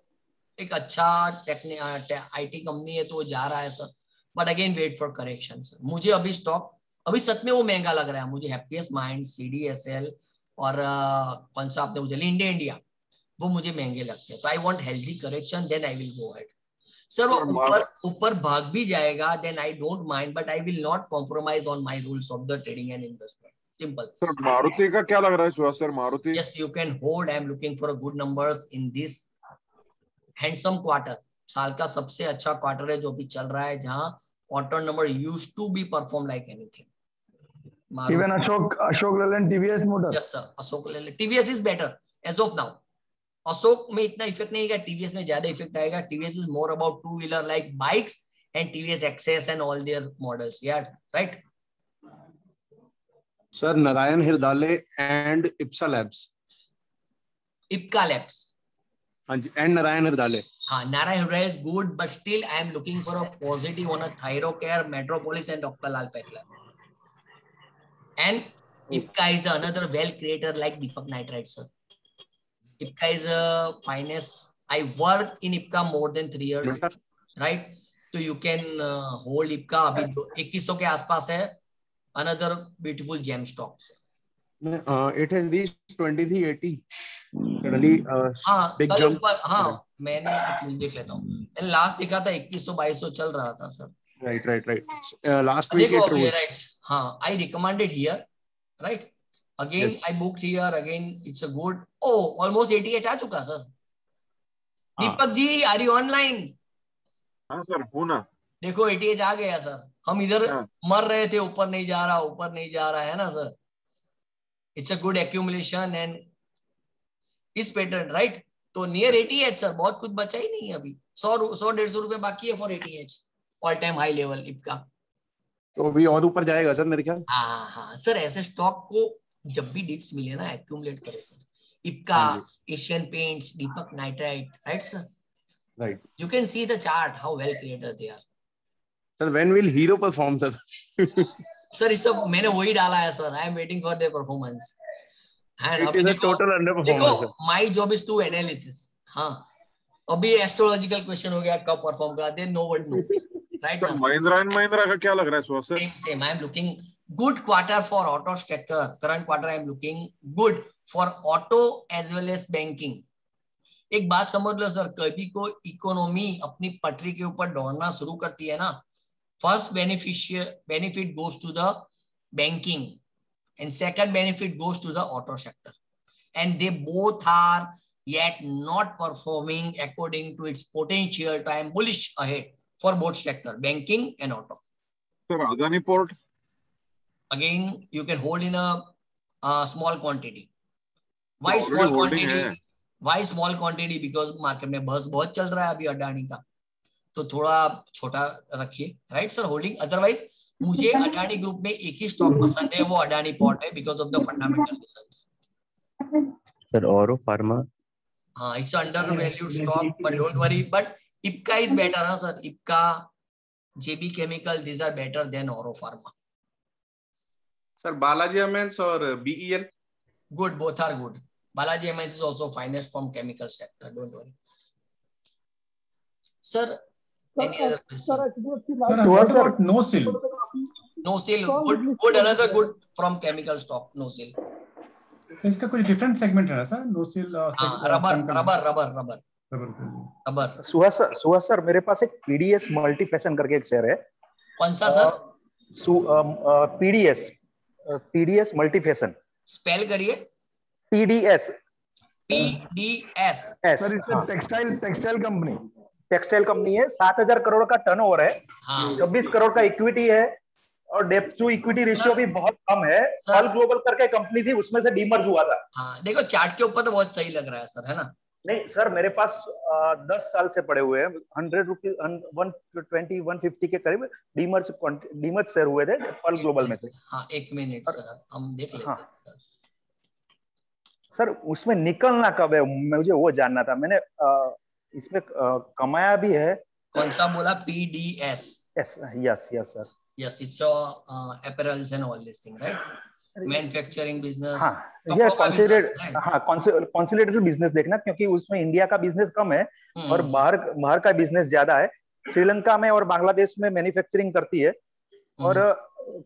एक अच्छा आईटी कंपनी है तो वो जा रहा है sir, but again wait for correction sir. मुझे अभी स्टॉक अभी सच में वो महंगा लग रहा है मुझे. हैप्पीएस्ट माइंड, सीडीएसएल और कौन सा आपने मुझे लिंडे इंडिया, वो मुझे महंगे लगते हैं. तो I want healthy correction, then I will go ahead sir. वो ऊपर भाग भी जाएगा, then I don't mind, but I will not compromise on my rules of the trading and investment. Simple. Sir Maruti का क्या लग रहा है Suhas sir? Maruti, yes you can hold. I am looking for a good numbers in this handsome quarter. साल का सबसे अच्छा quarter है जो भी चल रहा है, जहां quarter number used to be perform like anything. Even Ashok Leyland TVS motor. Yes sir, Ashok Leyland TVS is better as of now. Ashok में इतना इफेक्ट नहीं आएगा, टीवीएस में ज्यादा इफेक्ट आएगा. TVS is more about two wheeler like bikes and TVS access and all their models. यार right. Sir Narayana Hrudayalaya and Ipsa labs. Ipca labs. हाँ जी, एंड नारायण हिरदाले. हाँ, Narayana Hrudayalaya is good, but still I am looking for a positive on a Thyrocare, Metropolis and doctor Lal path lab. And Ipca is another well creator like Deepak nitrite sir. IPCA is a finest. I worked in IPCA more than 3 years, right? So you can hold IPCA. अभी 2100 के आसपास है. Another beautiful gem stocks. It has reached 2380. Suddenly, big jump. हाँ, मैंने देख लेता हूँ. मैंने लास्ट देखा था 2100-2200 चल रहा था sir. Right. Last week it rose. Right. हाँ, I recommended here, right? Again, yes. I booked here. Again, it's a good. Oh, almost 80H आ चुका सर. Deepak ji, are you online? हाँ सर, हूँ ना. देखो 80H आ गया सर. हम इधर मर रहे थे, ऊपर नहीं जा रहा है ना sir. It's a good accumulation and इस पैटर्न राइट. तो नियर 80H सर, बहुत कुछ बचा ही नहीं है अभी. 100-150 रुपए बाकी है for 80H. All time high level Ipca. तो अभी और ऊपर जाएगा सर मेरे ख्याल। हाँ हाँ सर, ऐसे स्टॉक को जब भी डिप्स मिले ना एक्यूमुलेट करो sir. Ipca, Asian paints, Deepak nitrite, right sir? Right. You can see the chart how well created they are. Sir, when will Hero perform, sir? Sir इस सब मैंने वही डाला है sir. I am waiting for their performance. And अभी देखो, total underperformance है। My job is to analysis. हाँ, अभी एस्ट्रोलॉजिकल क्वेश्चन हो गया कब परफॉर्म कर दे, नो वन नोस, राइट ना? महिंद्रा एंड महिंद्रा का क्या लग रहा है Suhas sir? Same I am looking good quarter for auto sector. Current quarter I am looking good for auto as well as banking. एक बात समझ लो सर, कभी को इकोनॉमी अपनी पटरी के ऊपर दौड़ना शुरू करती है ना, first benefit goes to the banking and second benefit goes to the auto sector, and they both are yet not performing according to its potential. So I am bullish ahead for both sector, banking and auto. Sir, Adani Port again you can hold in a small quantity. Why small quantity? Why small quantity? Because market में बस बहुत चल रहा है अभी अडानी का, तो थोड़ा छोटा रखिए, राइट सर, होल्डिंग। अदरवाइज मुझे अडानी ग्रुप में एक ही स्टॉक पसंद है, वो अडानी पोर्ट है, because of the fundamental reasons. Sir Auro pharma, हाँ, it's under valued stock, but don't worry. But Ipca is better, हाँ sir, Ipca, JB chemical, these are better than Auro pharma. Sir Balaji amines और BEL good, both are good. Balaji amines is also finest from chemical sector, don't worry sir. Any other question? Sir, what about NOSIL? NOSIL, good, another good from chemical stock, NOSIL. तो इसका कुछ different segment है ना sir? NOSIL rubber. Suhas sir, मेरे पास एक PDS multi fashion करके एक share है। कौन सा sir? PDS multi fashion. Spell करिए। पीडीएस। सर इससे टेक्सटाइल कंपनी है, 7,000 करोड़ का टर्नओवर है, 26 करोड़ का इक्विटी है, और डेप्थ टू इक्विटी रेशियो भी बहुत कम है। ऑल ग्लोबल करके कंपनी थी, उसमें से डीमर्ज हुआ था। हाँ, देखो चार्ट के ऊपर तो बहुत सही लग रहा है सर, है ना? नहीं सर, मेरे पास 10 साल से पड़े हुए हैं, 100 रुपीज 120 150 के करीब डीमर्ज शेयर हुए थे ऑल ग्लोबल में से। हाँ, एक मिनट सर, हम देख लेते हैं सर। उसमें निकलना कब है, मुझे वो जानना था। मैंने इसमें कमाया भी है। कौन सा बोला? PDS? Yes sir. Yes, it's apparels and all this thing, right? Manufacturing business. हाँ, ये कंसोलिडेटेड बिजनेस देखना, क्योंकि उसमें इंडिया का बिजनेस कम है और बाहर का बिजनेस ज्यादा है। श्रीलंका में और बांग्लादेश में मैन्युफैक्चरिंग करती है, और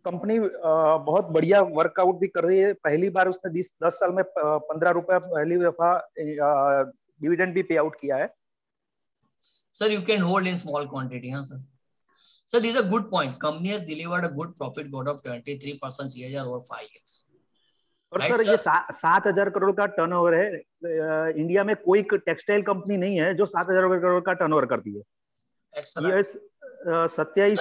कंपनी बहुत बढ़िया वर्कआउट भी कर रही है। पहली बार उसने 10 साल में 15 रुपया पहली दफा डिविडेंड भी पे आउट किया है। Sir, you can hold in small quantity, huh, sir? Sir, this is a good point. Company has delivered a good profit growth of 23% CAGR over 5 years. और सर ये 7,000 करोड़ का टर्नओवर है। इंडिया में कोई टेक्सटाइल कंपनी नहीं है जो 7,000 करोड़ का टर्नओवर करती है। ये 27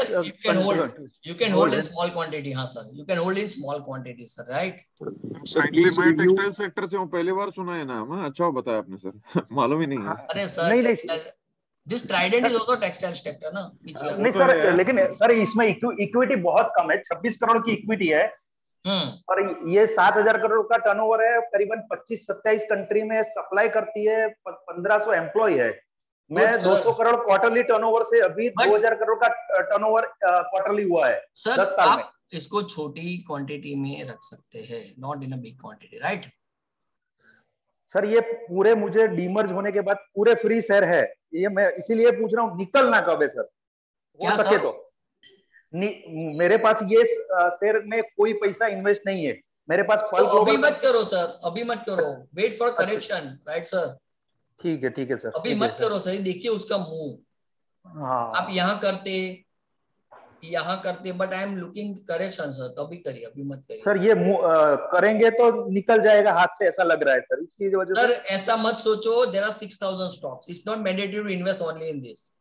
you can hold in small quantity, हाँ sir. You can hold in small quantity, sir, right? मैं टेक्सटाइल सेक्टर से हूँ, पहली बार सुना है नाम। अच्छा बताया आपने सर, मालूम ही नहीं है। अरे सर, नहीं This Trident is also textile sector ना? नहीं सर, लेकिन सर इसमें इक्विटी बहुत कम है, 26 करोड़ की इक्विटी है, और ये 7,000 करोड़ का टर्नओवर है। करीबन 25-27 कंट्री में सप्लाई करती है, 1500 एम्प्लॉय है। मैं 200 करोड़ क्वार्टरली टर्नओवर से अभी 2,000 करोड़ का टर्नओवर क्वार्टरली हुआ है 10 साल में। इसको छोटी क्वांटिटी में रख सकते हैं, not in a big quantity, right? Sir ये पूरे मुझे डीमर्ज होने के बाद पूरे फ्री शेयर है, ये मैं इसीलिए पूछ रहा हूँ निकलना कब है सर? हो सके तो। मेरे पास ये शेयर में कोई पैसा इन्वेस्ट नहीं है मेरे पास। अभी मत करो सर, अभी मत करो, wait for correction, right sir? ठीक है सर, अभी मत करो सर। देखिए उसका मूव, आप यहाँ करते but I am looking correction sir, तभी करिए, अभी मत करिए सर। ये करेंगे तो निकल जाएगा हाथ से, ऐसा लग रहा है सर। इसकी वजह से सर ऐसा मत सोचो। There are 6,000 stocks, it's not mandatory to invest only in this.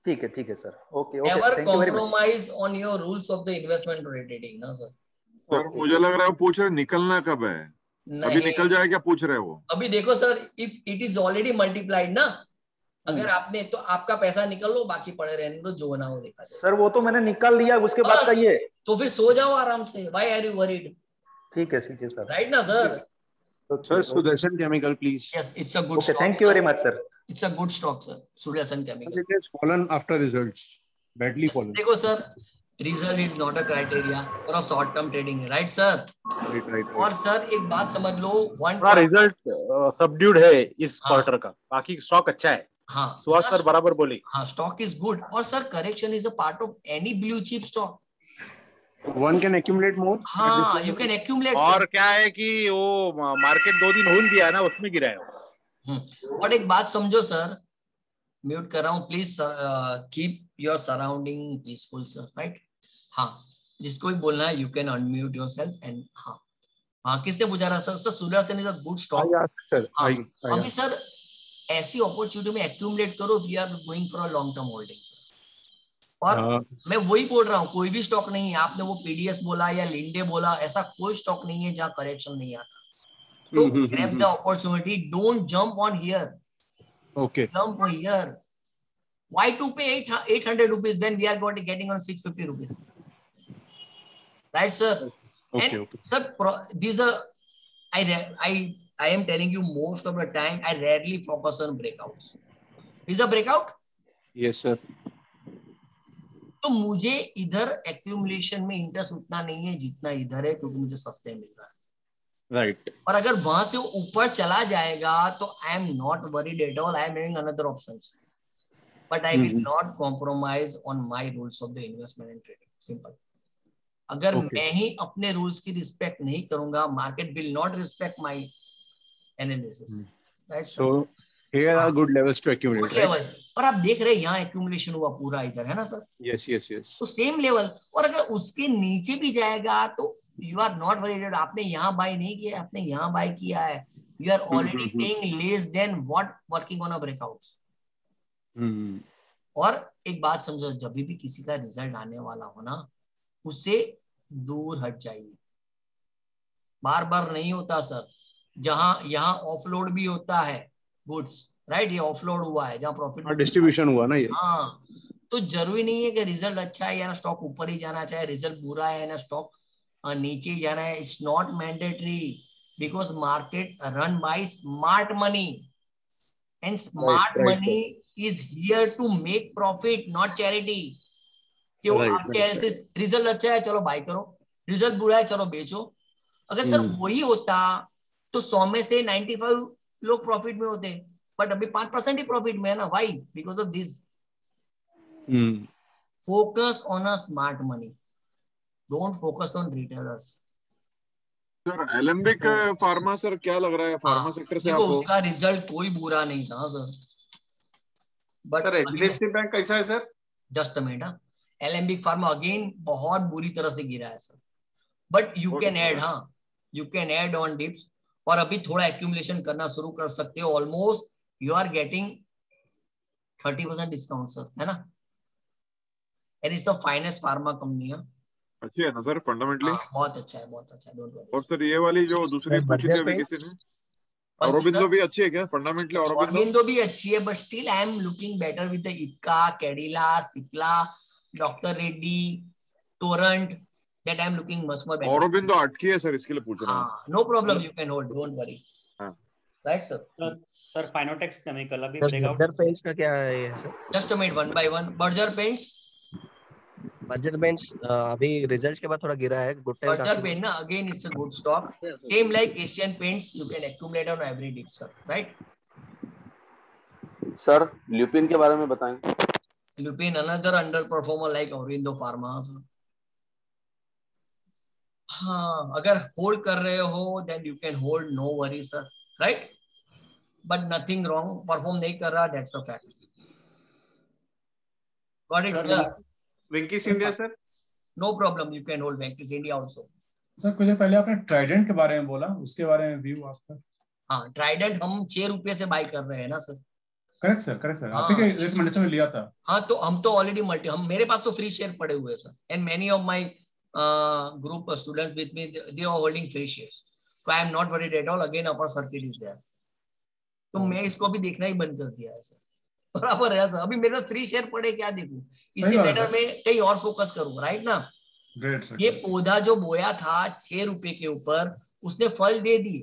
ठीक है sir, okay. Never compromise on your rules of the investment trading ना सर। सर मुझे लग रहा है पूछ रहे निकलना कब है, अभी निकल जाए क्या पूछ रहे हो? अभी देखो sir, if it is already multiplied ना, अगर आपने तो आपका पैसा निकल लो, बाकी पड़े रहने दो, जो होना हो देखा जाए। सर वो तो मैंने निकाल लिया, उसके बाद का ये तो फिर सो जाओ आराम से, व्हाई आर यू वरीड? ठीक है सर, राइट ना sir? Sir Sudarshan chemical please. Yes, it's a good okay, stock. Thank you very much sir. It's a good stock sir, Sudarshan chemical. It has fallen after results, badly fallen. देखो sir, result is not a criteria for a short term trading है, right sir? Right. और sir एक बात समझ लो, result subdued है इस quarter का, बाकी स्टॉक अच्छा है। हाँ सुहास सर बराबर बोले। हाँ, स्टॉक इज गुड। और sir correction is a part of any blue chip stock. One can accumulate more. हाँ, you can accumulate. और क्या है कि वो मार्केट 2 दिन होन गया ना, उसमें गिरा है। और एक बात समझो सर, म्यूट कर रहा हूँ please, keep your surrounding peaceful sir, right? हाँ, जिसको भी बोलना है you can unmute yourself and हाँ किसने पूछा रहा sir? Sir Sudarshan is a good stock. अभी सर ऐसी अपॉर्चुनिटी में एक्यूमुलेट करो, we are going for a long term holding sir. और मैं वही बोल रहा हूँ, कोई भी स्टॉक नहीं है, आपने वो पीडीएस बोला या लिंडे बोला, ऐसा कोई स्टॉक नहीं है जहां करेक्शन नहीं आता। तो grab the opportunity, don't jump on here. Okay, jump here. Why to pay 800 rupees when we are getting on 650 rupees? Right, sir? Okay, and sir, these are I am telling you, most of the time I rarely focus on breakouts. Is a breakout? Yes, sir. तो मुझे इधर accumulation में interest उतना नहीं है जितना इधर है, क्योंकि मुझे सस्ते मिल रहा है। राइट। और अगर वहां से ऊपर चला जाएगा तो I am not worried at all, I am having another options, but I will not compromise on my rules of the investment and trading. Simple. अगर मैं ही अपने रूल्स की रिस्पेक्ट नहीं करूंगा, market will not respect my analysis. Right? So here are good levels to accumulate, good level. और आप देख रहे हैं यहाँ एक्यूमुलेशन हुआ पूरा इधर, है ना सर? yes yes yes। तो सेम लेवल। और अगर उसके नीचे भी जाएगा तो यू आर नॉट वरीड। आपने यहाँ बाय नहीं किया, आपने यहाँ बाय किया है, you are already paying less than what working on a breakouts. और एक बात समझो, जब भी किसी का रिजल्ट आने वाला हो ना, उससे दूर हट जाइए। बार बार नहीं होता सर, जहां यहाँ ऑफलोड भी होता है गुड्स, राइट? ये ऑफलोड हुआ है जहां प्रॉफिट डिस्ट्रीब्यूशन हुआ ना ये। हाँ, तो जरूरी नहीं है कि रिजल्ट अच्छा है या ना स्टॉक ऊपर ही जाना चाहिए, रिजल्ट बुरा है ना स्टॉक नीचे ही जाना है। It's not mandatory, because market run by smart money and smart money is here to make profit, not charity। क्यों? आपके रिजल्ट अच्छा है चलो बाय करो, रिजल्ट बुरा है चलो बेचो। अगर सर वही होता तो 100 में से 95 लोग प्रॉफिट में होते, बट अभी 5% ही प्रॉफिट में है ना। Why? Because of this. Focus on a smart money, don't focus on retailers. Sir Alembic pharma sir क्या लग रहा है फार्मा सेक्टर से आपको? उसका रिजल्ट कोई बुरा नहीं था sir, but sir HDFC bank कैसा है sir? Just a minute. Alembic pharma again बहुत बुरी तरह से गिरा है sir, but you can add, हाँ you can add on dips, और अभी थोड़ा एक्यूमुलेशन करना शुरू कर सकते हो। Almost you are getting 30% discount sir, है ना? And it's the finest pharma company है। अच्छी है ना सर फंडामेंटली? बहुत अच्छा है, बहुत अच्छा है, डोंट वरी। और सर ये वाली जो दूसरी पूछी थी अभी किसी ने, औरोबिंदो भी अच्छी है क्या फंडामेंटली? औरोबिंदो भी अच्छी है, but still I am looking better with the Ipca, Cadila, Cipla, doctor Reddy, Torrent, that I am looking much more better. Aurobindo अटकी है सर, इसके लिए पूछ रहा हूं। No problem, you can hold, don't worry. Right sir? Sir Fineotex chemical अभी ब्रेकआउट। बर्जर पेंट्स का क्या है sir? Just a minute, one by one. Berger paints अभी रिजल्ट्स के बाद थोड़ा गिरा है। गुड टाइम बर्जर पेंट ना, again it's a good stock, same like Asian Paints, you can accumulate on every dip sir, right? Sir Lupin के बारे में बताएं। Lupin another under performer like Aurobindo pharma. हाँ, अगर होल्ड कर रहे हो then you can hold, no worry sir, right? But nothing wrong, perform नहीं कर रहा, that's a fact. Got it sir? Venky's India sir? No problem, you can hold वेंकीस India also. Sir कुछ पहले आपने ट्राइडेंट के बारे में बोला, उसके बारे में व्यू आपका? हाँ, ट्राइडेंट हम 6 रुपए से बाय कर रहे हैं ना sir? Correct sir, correct sir. आप ही के रिकमेंडेशन में लिया था। हाँ, तो हम तो ऑलरेडी मेरे पास तो फ्री शेयर पड़े हुए sir, and many of my group of students with me, they are holding free shares, so I am not worried at all. Again upper circuit is there, तो मैं इसको भी देखना ही बंद कर दिया है सर। बराबर है सर। अभी मेरे पास फ्री शेयर पड़े, क्या देखूं, इससे बेटर मैं कहीं और फोकस करूँ, राइट ना। ये पौधा जो बोया था 6 रुपए के ऊपर, उसने फल दे दिए।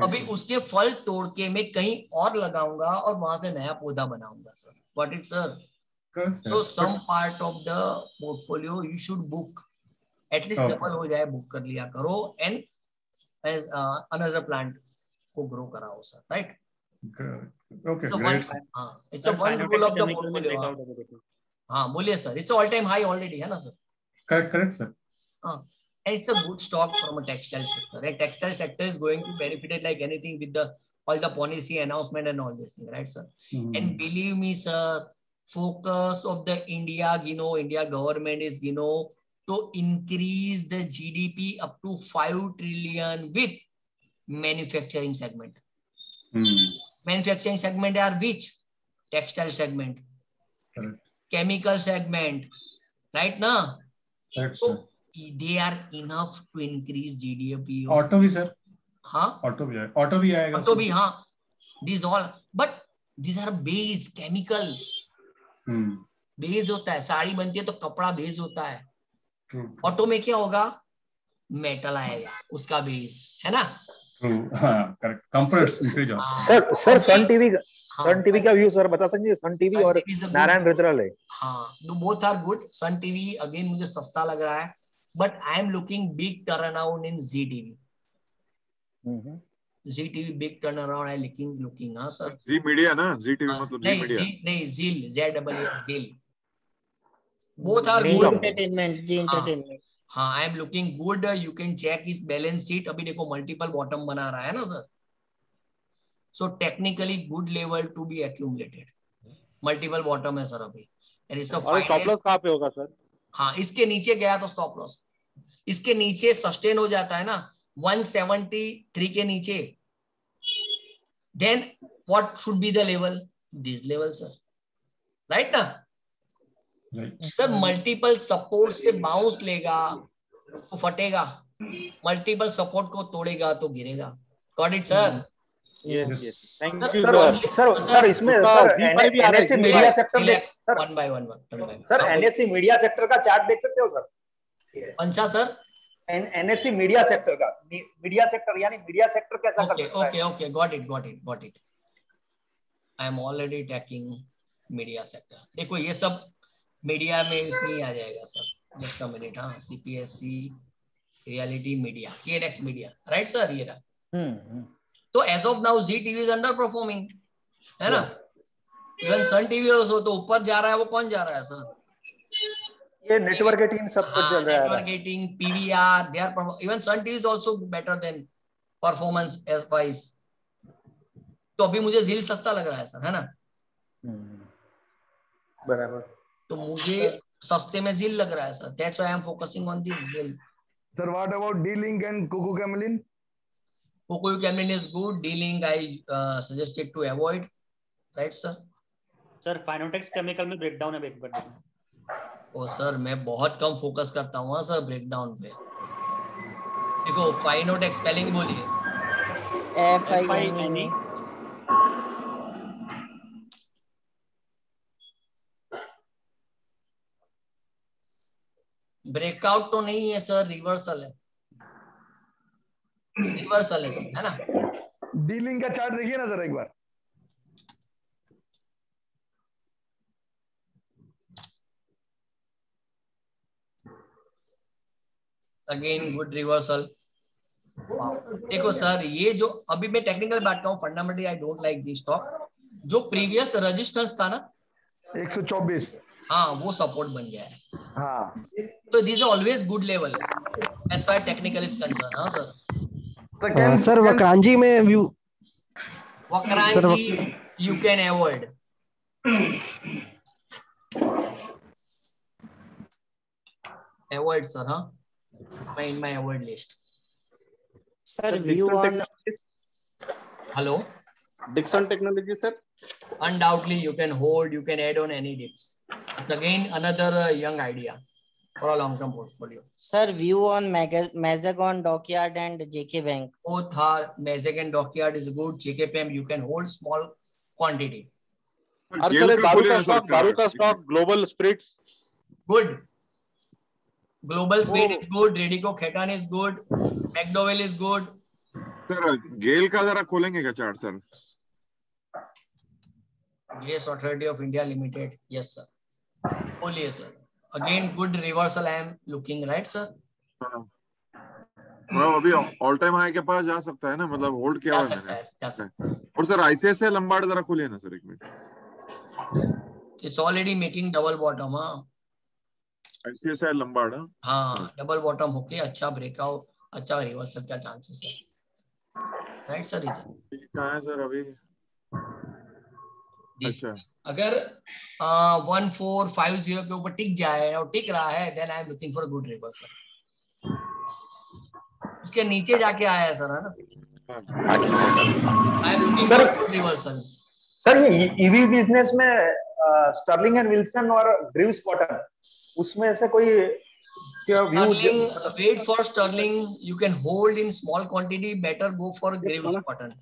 अभी उसके फल तोड़ के मैं कहीं और लगाऊंगा और वहां से नया पौधा बनाऊंगा sir. What it sir? So some part of the portfolio you should book. At least double हो जाए, बुक कर लिया करो, and as another plant को grow कराओ sir, right? Okay, it's a one rule of the portfolio. हाँ बोलिए sir, it's all time high already है ना sir? Correct sir. And it's a good stock from a textile sector. Right? Textile sector is going to benefit like anything with all the policy announcement and all this thing, right, sir? And believe me, sir, focus of the India government is, to increase the GDP up to 5 trillion with manufacturing segment. Manufacturing segment are which? Textile segment, chemical segment, right now? So they are enough to increase GDP. Auto भी sir. हाँ. Auto भी आएगा. Auto भी हाँ. These all, but these are base chemical. Base होता है, साड़ी बनती है तो कपड़ा बेस होता है. ऑटो में क्या होगा? मेटल आएगा, उसका बेस है ना. सर सन टीवी का व्यू सर बता सकते हैं? सन टीवी और नारायण रुद्रल है. हाँ, both are good. Sun TV again मुझे सस्ता लग रहा है, but I am looking big turn around in Zee TV. Zee TV big turn around I looking. हाँ सर. जी मीडिया ना, जी टीवी मतलब जी मीडिया नहीं, जील ZEE. both are good. entertainment. हाँ, I am looking good. You can check इस balance sheet. अभी देखो multiple bottom बना रहा है ना sir. So technically good level to be accumulated. Multiple bottom है सर अभी. स्टॉप लॉस कहाँ पे होगा सर? हाँ, इसके नीचे गया तो स्टॉप लॉस. इसके नीचे सस्टेन हो जाता है ना 173 के नीचे, then what should be the level? This level sir, right ना. सर मल्टीपल सपोर्ट से बाउंस लेगा तो फटेगा, मल्टीपल सपोर्ट को तोड़ेगा तो गिरेगा. Got it sir? सर इसमें NSC media sector one by one. Sir NSC media sector का चार्ट देख सकते हो सर? कौन सा सर? एनएससी मीडिया सेक्टर का. मीडिया सेक्टर यानी मीडिया सेक्टर कैसा कर सकता है? Okay, got it. I am already tracking media sector. देखो ये सब मीडिया में इसमें आ जाएगा सर. Just a minute. हाँ, CPSC realty media, CNX media, right sir. ये रहा. तो as of now Zee TV is under performing, है ना. इवन सन टीवी तो ऊपर जा रहा है. वो कौन जा रहा है सर? ये नेटवर्क रेटिंग सब कुछ चल रहा है. Network rating, PVR, they are even Sun TV is also better than performance age wise. तो अभी मुझे जील सस्ता लग रहा है सर, है ना. बराबर. तो मुझे सस्ते में जील लग रहा है sir. That's why I am focusing on this Zeel. Sir what about D-Link and Kokuyo Camlin? Kokuyo Camlin is good. D-Link I suggested to avoid, right sir. Sir Fineotex chemical में ब्रेकडाउन है एक बार. ओ सर मैं बहुत कम फोकस करता हूँ सर ब्रेकडाउन पे. देखो Fineotex spelling बोलिए. FINE. ब्रेकआउट तो नहीं है सर, रिवर्सल है. रिवर्सल है सर, है ना. D-Link का चार्ट देखिए ना सर एक बार. Again good reversal. देखो सर ये जो अभी मैं टेक्निकल बात कर रहा हूँ, fundamentally I don't like this stock. जो प्रीवियस रेजिस्टेंस था ना 124, हाँ वो सपोर्ट बन गया है. हाँ तो this is always good level as far technical is concern. हाँ सर. सर वक्रांजी में view. Vakrangee you can avoid. Avoid sir. हाँ, in my avoid list. Sir, view on. Hello. Dixon Technology, sir. Undoubtedly, you can hold. You can add on any dips. It's again another young idea for a long-term portfolio. Sir, view on Mazagon, Dockyard, and JK Bank. Both are Mazagon, Dockyard is good. JK Bank you can hold small quantity. और sir दारू का stock global spirits good, global spirit is good, Radico Khaitan is good, McDowell is good. Sir GAIL का जरा खोलेंगे क्या chart sir? Gas Authority of India Limited, yes sir, बोलिए sir. Again good reversal I am looking, right sir? अभी all time high के पास जा सकता है ना, मतलब होल्ड किया हुआ है मैंने। और सर आईसीआईसीआई लंबार्ड जरा खोलिए ना सर, एक minute. It's already making double bottom. हाँ आईसीआईसीआई लंबार्ड, हाँ डबल बॉटम होके अच्छा ब्रेकआउट, अच्छा रिवर्सल का चांसेस है, राइट सर? इधर कहाँ है सर अभी? अच्छा, अगर 1450 के ऊपर टिक जाए और टिक रहा है, then I am looking for good reversal. उसके नीचे जाके आया है सर, है ना? I am looking for good reversal. Sir ये ईवी बिजनेस में स्टर्लिंग एंड विल्सन और ग्रीव्स कॉटन, उसमें से कोई क्या view? Wait for Sterling, you can hold in small quantity, better go for Greaves Cotton.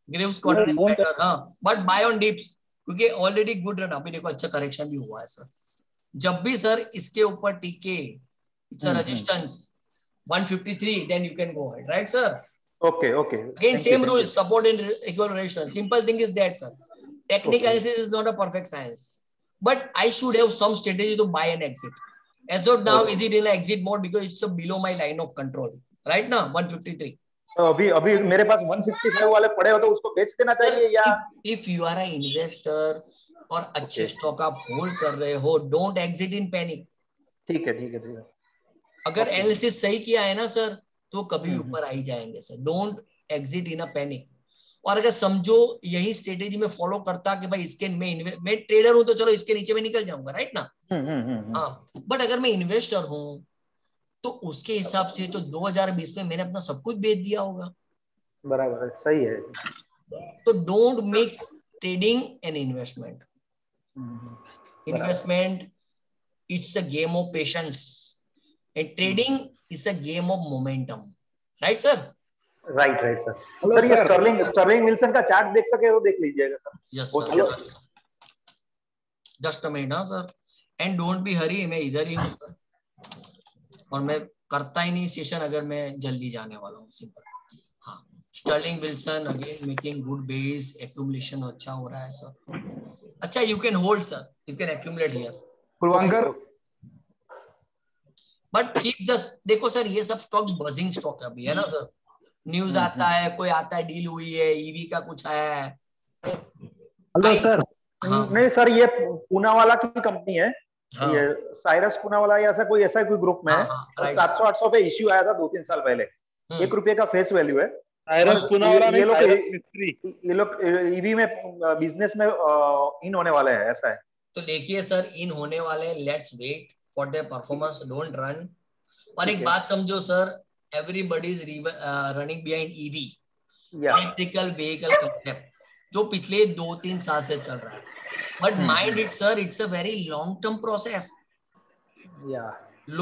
Greaves Cotton is better, हां, but buy on dips, क्योंकि already good run. अभी देखो अच्छा करेक्शन भी हुआ है सर। जब भी सर इसके ऊपर टिके, it's a resistance 153, then you can go ahead, right sir? Okay. Again same rule, support and equalization. Simple thing is that sir, technical analysis is not a perfect science, but I should have some strategy to buy and exit. As of now, is it in exit mode because it's below my line of control right now 153? अभी मेरे पास 165 वाले पड़े हो तो उसको बेच देना चाहिए या? If you are an investor और अच्छे स्टॉक आप होल्ड कर रहे हो, डोंट एग्जिट इन पैनिक। ठीक है। अगर एनालिसिस सही किया है ना सर, तो कभी भी ऊपर आ ही जाएंगे sir. Don't exit in a panic. और अगर समझो यही स्ट्रेटेजी में फॉलो करता कि भाई इसके मैं ट्रेडर हूं तो चलो इसके नीचे में निकल जाऊंगा, राइट ना? हाँ, बट अगर मैं इन्वेस्टर हूं तो उसके हिसाब से तो 2020 में मैंने अपना सब कुछ बेच दिया होगा। बराबर है, सही है। तो don't mix trading and investment. Investment it's a game of patience and trading is a game of momentum, right sir? right sir. Hello, sir, ये स्टर्लिंग विल्सन का चार्ट देख सके तो देख लीजिएगा sir. yes sir, just a minute हाँ sir, and don't be hurry, मैं इधर ही हूँ सर, और मैं करता ही नहीं सेशन अगर मैं जल्दी जाने वाला हूँ, सिंपल। हाँ, Sterling Wilson again making good base, accumulation अच्छा हो रहा है सर। अच्छा, you can hold sir, you can accumulate here. Puravankara, but keep this, देखो सर ये सब स्टॉक बजिंग स्टॉक अभी है ना सर। न्यूज आता है, कोई आता है डील हुई है, ईवी का कुछ आया है। Hello sir. नहीं सर, ये पूनावाला की कंपनी है। ये साइरस पूनावाला या ऐसा कोई ग्रुप में है। 700-800 पे इश्यू आया था 2-3 साल पहले। ₹1 का फेस वैल्यू है। साइरस पूनावाला नहीं, ये लोग ईवी में बिजनेस में इन होने वाले हैं, ऐसा है। तो देखिए सर, इन होने वाले, let's wait for their performance, don't run। और एक बात समझो sir, everybody is running behind EV, electrical vehicle concept, जो पिछले 2-3 साल से चल रहा है। But mind it sir, it's a very long term process।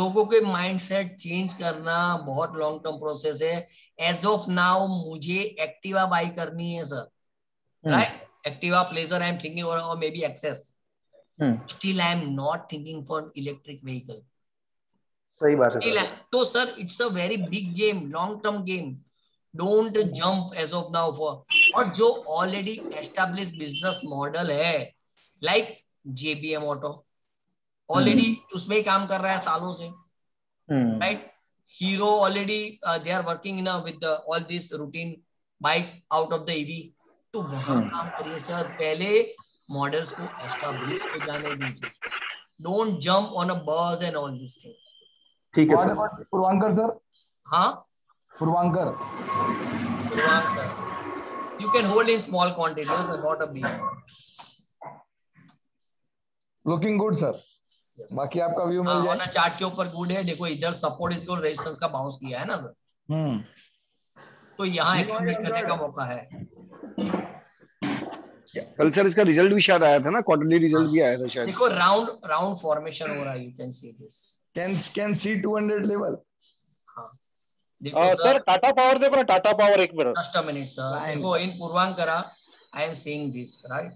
लोगों के माइंडसेट चेंज करना बहुत लॉन्ग टर्म प्रोसेस है। एज ऑफ नाउ मुझे एक्टिवा बाई करनी है sir, right? Activa, Pleasure I am thinking, और maybe Access. Still I am not thinking for electric vehicle। सही बात है। तो sir it's a very big game, long term game. Don't jump as of now for. और जो already establish business model है, like JBM auto, already उसमें ही काम कर रहा है सालों से, right? Hero already they are working in with all this routine bikes out of the EV. तो वहां काम करिए सर, पहले मॉडल्स को एस्टैब्लिश हो जाने दीजिए। डोंट जंप ऑन अ बज एंड ऑल दिस थिंग। ठीक है सर। पूर्वांकर सर। हाँ, Puravankara, you can hold in small quantities, not a big. Looking good sir. बाकी आपका व्यू मिल जाए। चार्ट के ऊपर गुड है। देखो इधर सपोर्ट इज गुड, रेजिस्टेंस का बाउंस किया है ना सर, तो यहाँ एक्यूमुलेट करने का मौका है। कल सर इसका रिजल्ट भी शायद आया था ना, क्वार्टरली रिजल्ट भी आया था शायद। देखो राउंड फॉर्मेशन हो रहा है, you can see this, can see 200 level. हाँ देखो सर, टाटा पावर देखो ना, टाटा पावर, एक minute, just a minute sir. देखो in Puravankara I am seeing this, right?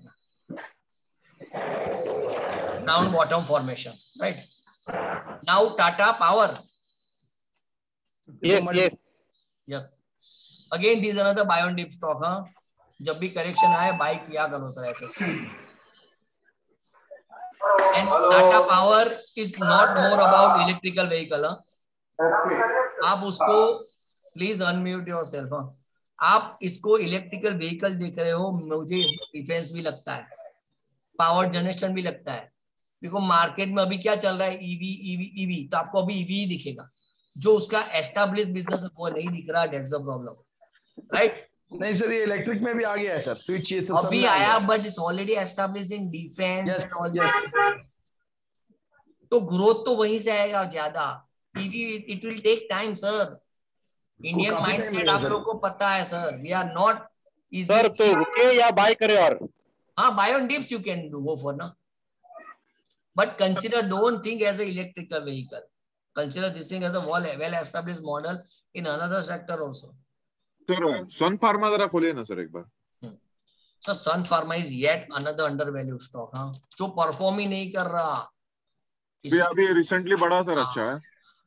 round bottom formation, right? Now Tata Power. Yes. Again, this is another buy on dip stock. हाँ, जब भी correction आए bye किया करो सर ऐसे. And Tata Power is not more about electrical vehicle. आप उसको please unmute yourself. आप इसको इलेक्ट्रिकल व्हीकल देख रहे हो, मुझे डिफेंस भी लगता है, पावर जनरेशन भी लगता है. देखो मार्केट में अभी क्या चल रहा है, ईवी ईवी ईवी, तो आपको अभी ईवी ही दिखेगा. जो उसका एस्टैब्लिश बिजनेस है वो नहीं दिख रहा. That's the problem, right? नहीं सर, ये इलेक्ट्रिक में भी आ गया है सर, स्विच ये सब अभी आया, but it's already established in defence and all this. तो ग्रोथ तो वहीं से आएगा ज्यादा. EV it will take time sir. Indian mindset आप लोगों को पता है sir. We are not easy. Sir तो रुके या बाय करे? और हाँ, buy on dips you can do go for ना, but consider don't think as a electrical vehicle. Consider this thing as a well-established model in another sector also. Sir Sun Pharma जरा खोलिए ना sir एक बार. Sir Sun Pharma is yet another undervalued stock. हाँ, जो perform ही नहीं कर रहा. अभी रिसेंटली बढ़ा सर. अच्छा है.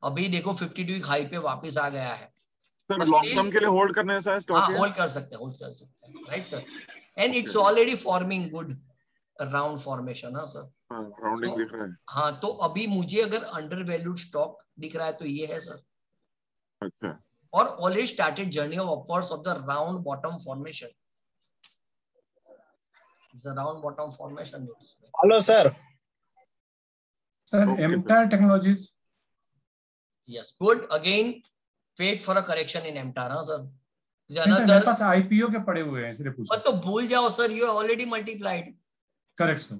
अभी देखो 52 वीक हाई पे वापस आ गया है. सर लॉन्ग टर्म के लिए होल्ड करने ऐसा स्टॉक है? होल्ड कर सकते हैं, right sir. And it's already forming good round formation. हाँ सर, राउंडिंग दिख रहा है. हाँ, तो अभी मुझे अगर अंडर वैल्यूड स्टॉक दिख रहा है तो ये है सर. अच्छा. और already started journey of upwards of the round bottom formation. It's a round bottom formation. Hello sir. Sir MTAR technologies. Yes, good. Again wait for a correction in MTAR. हाँ sir. मेरे पास IPO के पड़े हुए हैं, इसलिए पूछा. तो भूल जाओ sir, you already multiplied. Correct sir.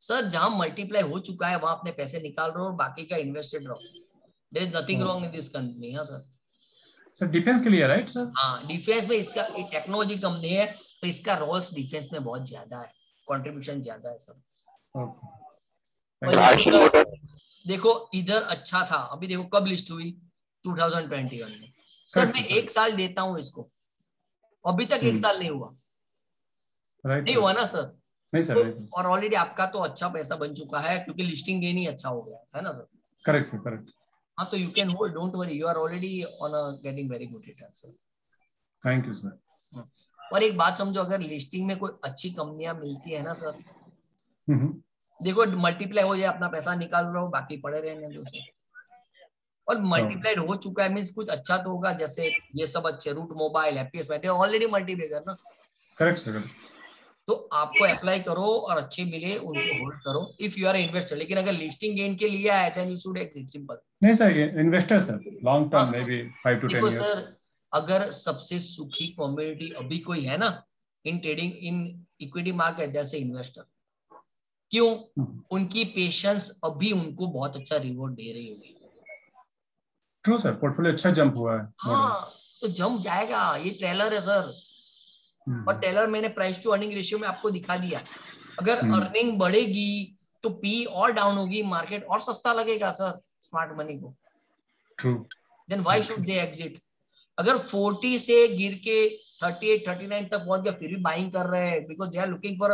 Sir जहां मल्टीप्लाई हो चुका है वहां अपने पैसे निकाल रहे हो और बाकी का इन्वेस्टेड रहो. There is nothing wrong in this company. हाँ सर. सर डिफेंस के लिए, राइट सर? हाँ, डिफेंस में इसका टेक्नोलॉजी कंपनी है तो इसका रोल्स डिफेंस में बहुत ज्यादा है, कंट्रीब्यूशन ज्यादा है सर. देखो इधर अच्छा था. अभी देखो कब लिस्ट हुई, 2021 में. सर मैं 1 साल देता हूँ इसको, अभी तक 1 साल नहीं हुआ. नहीं हुआ ना सर? नहीं सर. तो, और ऑलरेडी आपका तो अच्छा पैसा बन चुका है क्योंकि लिस्टिंग गेन ही अच्छा हो गया है ना सर? Correct sir, correct. हाँ, तो you can hold, don't worry, you are already on a getting very good return sir. Thank you sir. और एक बात समझो, अगर लिस्टिंग में कोई अच्छी कंपनियां मिलती है ना सर, देखो मल्टीप्लाई हो जाए, अपना पैसा निकाल लो, बाकी पड़े रहने दो सर. और मल्टीप्लाइड हो चुका है मींस कुछ अच्छा तो होगा. जैसे ये सब अच्छे, Route Mobile, Happiest matter already multiplayer ना. Correct sir. तो आपको अप्लाई करो और अच्छे मिले उनको होल्ड करो इफ यू आर इन्वेस्टर. लेकिन अगर लिस्टिंग गेन के लिए आए then you should exit. Simple. नहीं सर, ये investor sir, long term may be 5 to 10 years. सर अगर सबसे सुखी कम्युनिटी अभी कोई है ना in trading in equity market, जैसे इन्वेस्टर. क्यों? उनकी पेशेंस अभी उनको बहुत अच्छा रिवॉर्ड दे रही होगी. ट्रू सर, पोर्टफोलियो अच्छा जंप हुआ है. हाँ, तो जंप जाएगा. ये ट्रेलर है सर. और टेलर मैंने प्राइस टू अर्निंग रेशियो में आपको दिखा दिया. अगर अर्निंग बढ़ेगी तो पी और डाउन होगी, मार्केट और सस्ता लगेगा सर स्मार्ट मनी को. True. Then why should they exit? अगर 40 से गिर के 38 39 तक पहुंच गया फिर भी बाइंग कर रहे हैं because they are looking for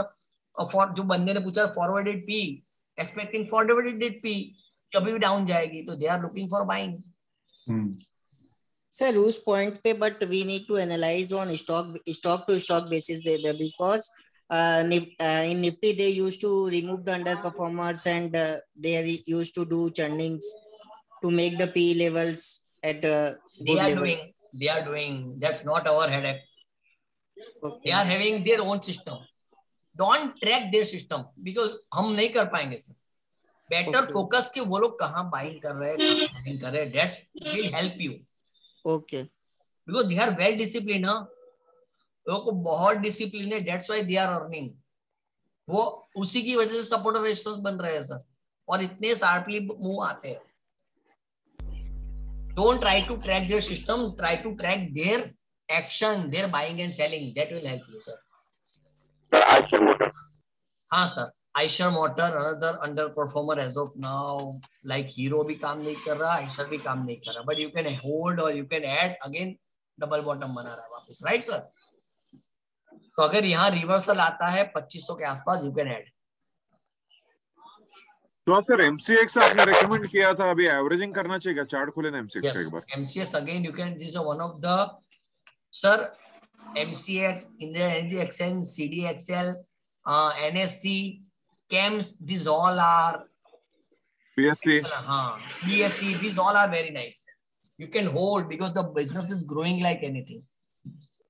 जो बंदे ने पूछा forwarded P, expecting forwarded P कभी भी डाउन जाएगी, तो they are looking for buying. Sir, उस point पे but we need to analyze on stock to stock basis because in Nifty they used to remove the underperformers and they used to do churnings to make the P levels at they are doing. That's not our headache. Okay. They are having their own system. Don't track their system because हम नहीं कर पाएंगे sir. Better focus कि वो लोग कहाँ buying कर रहे हैं, कहाँ सेलिंग कर रहे हैं. That's will help you. Okay. Because they are well disciplined. हाँ, लोगों को बहुत डिसिप्लिन है. That's why they are earning. वो उसी की वजह से सपोर्टर रेजिस्टेंस बन रहे हैं सर और इतने शार्पली मूव आते हैं. Don't try to track their system. Try to track their action, their buying and selling. That will help you, sir. Sir, Eicher Motor. हाँ sir. Eicher Motor, another underperformer as of now. Like Hero भी काम नहीं कर रहा, Eicher भी काम नहीं कर रहा. But you can hold or you can add again. Double bottom बना रहा है वापस, right sir? तो अगर यहाँ रिवर्सल आता है 2500 के आसपास, you can add. तो सर MCX आपने रेकमेंड किया था, अभी एवरेजिंग करना चाहिए क्या? चार्ट खोले ना MCX का एक बार। MCX again you can, this is one of the sir, MCX, Indian Energy Exchange, CDXL, NSC, CAMS, these all are BSC. BSC, these all are very nice. You can hold because the business is growing like anything.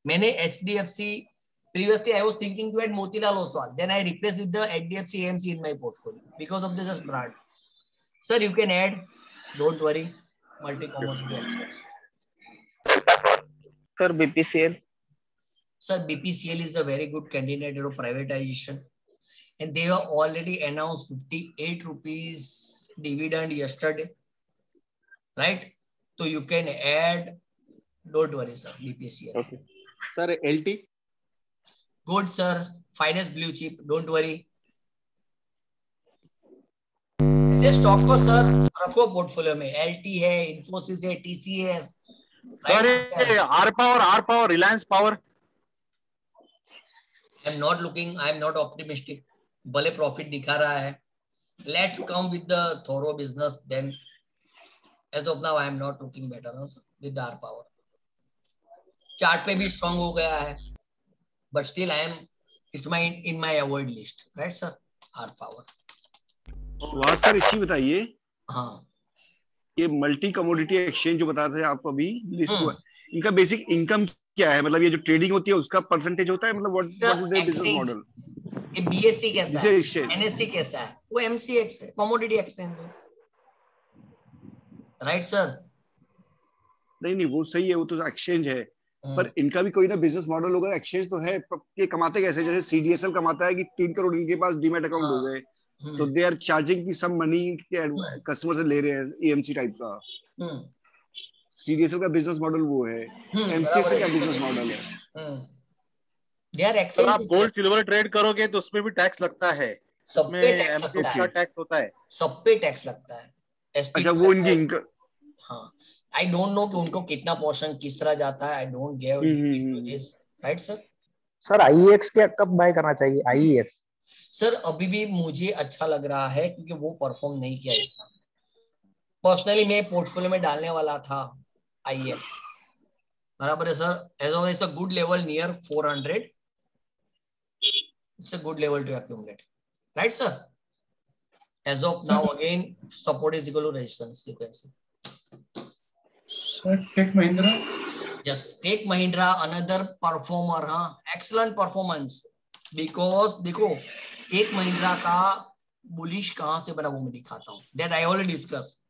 मैंने HDFC, previously I was thinking to add Motilal Oswal, then I replaced with the HDFC AMC in my portfolio because of this brand. Sir, you can add, don't worry, multi-commodity exchange. Sir, BPCL. Sir, BPCL is a very good candidate of privatization, and they have already announced 58 rupees dividend yesterday, right? So you can add, don't worry, sir, BPCL. Okay. Sir, LT? Good, sir. Finest blue chip, don't worry. ऐसे stock को sir रखो portfolio में, LT है, Infosys है, TCS. Sir R Power, Reliance Power. I am not looking, I am not optimistic. भले profit दिखा रहा है. Let's come with the thorough business. Then, as of now, I am not looking better with the R Power. Chart पे भी strong हो गया है, but still I am, it's in my avoid list, right sir? R Power. Suhas sir एक चीज बताइए, हाँ, ये मल्टी कमोडिटी एक्सचेंज जो बता रहे थे आप अभी लिस्ट हुआ, इनका बेसिक इनकम क्या है? मतलब ये जो ट्रेडिंग होती है उसका परसेंटेज होता है, मतलब what is their business model? ये BSC कैसा है, NSC कैसा है, वो MCX है, कमोडिटी एक्सचेंज है, राइट सर? नहीं वो सही है, वो तो एक्सचेंज है, पर इनका भी कोई ना बिजनेस मॉडल होगा। एक्सचेंज तो है, ये कमाते कैसे? जैसे CDSL कमाता है कि 3 करोड़ इनके पास डीमैट अकाउंट हो गए, तो दे आर चार्जिंग की सम मनी के कस्टमर से ले रहे हैं, EMC टाइप का। CDSL का बिजनेस मॉडल वो है, MCX का क्या बिजनेस मॉडल है? They are exchange. आप गोल्ड सिल्वर ट्रेड करोगे तो उसमें भी टैक्स लगता है, सब पे टैक्स लगता है, टैक्स होता है, सब पे टैक्स लगता है। अच्छा, वो इनकी इनकम, हाँ, आई डोंट नो कि उनको कितना पोर्शन किस तरह जाता है, I don't get this, right sir? Sir IEX के कब बाय करना चाहिए? IEX सर अभी भी मुझे अच्छा लग रहा है क्योंकि वो परफॉर्म नहीं किया इतना। पर्सनली मैं पोर्टफोलियो में डालने वाला था IEX, बराबर है sir? As of it's a good level near 400, it's a good level to accumulate, right sir? As of now, again, support is equal to resistance, you can see. Sir, Tech Mahindra? Yes, Tech Mahindra, another performer, excellent performance. Because देखो, Tech Mahindra का bullish कहाँ से बना वो मैं दिखाता हूँ. That I already discussed.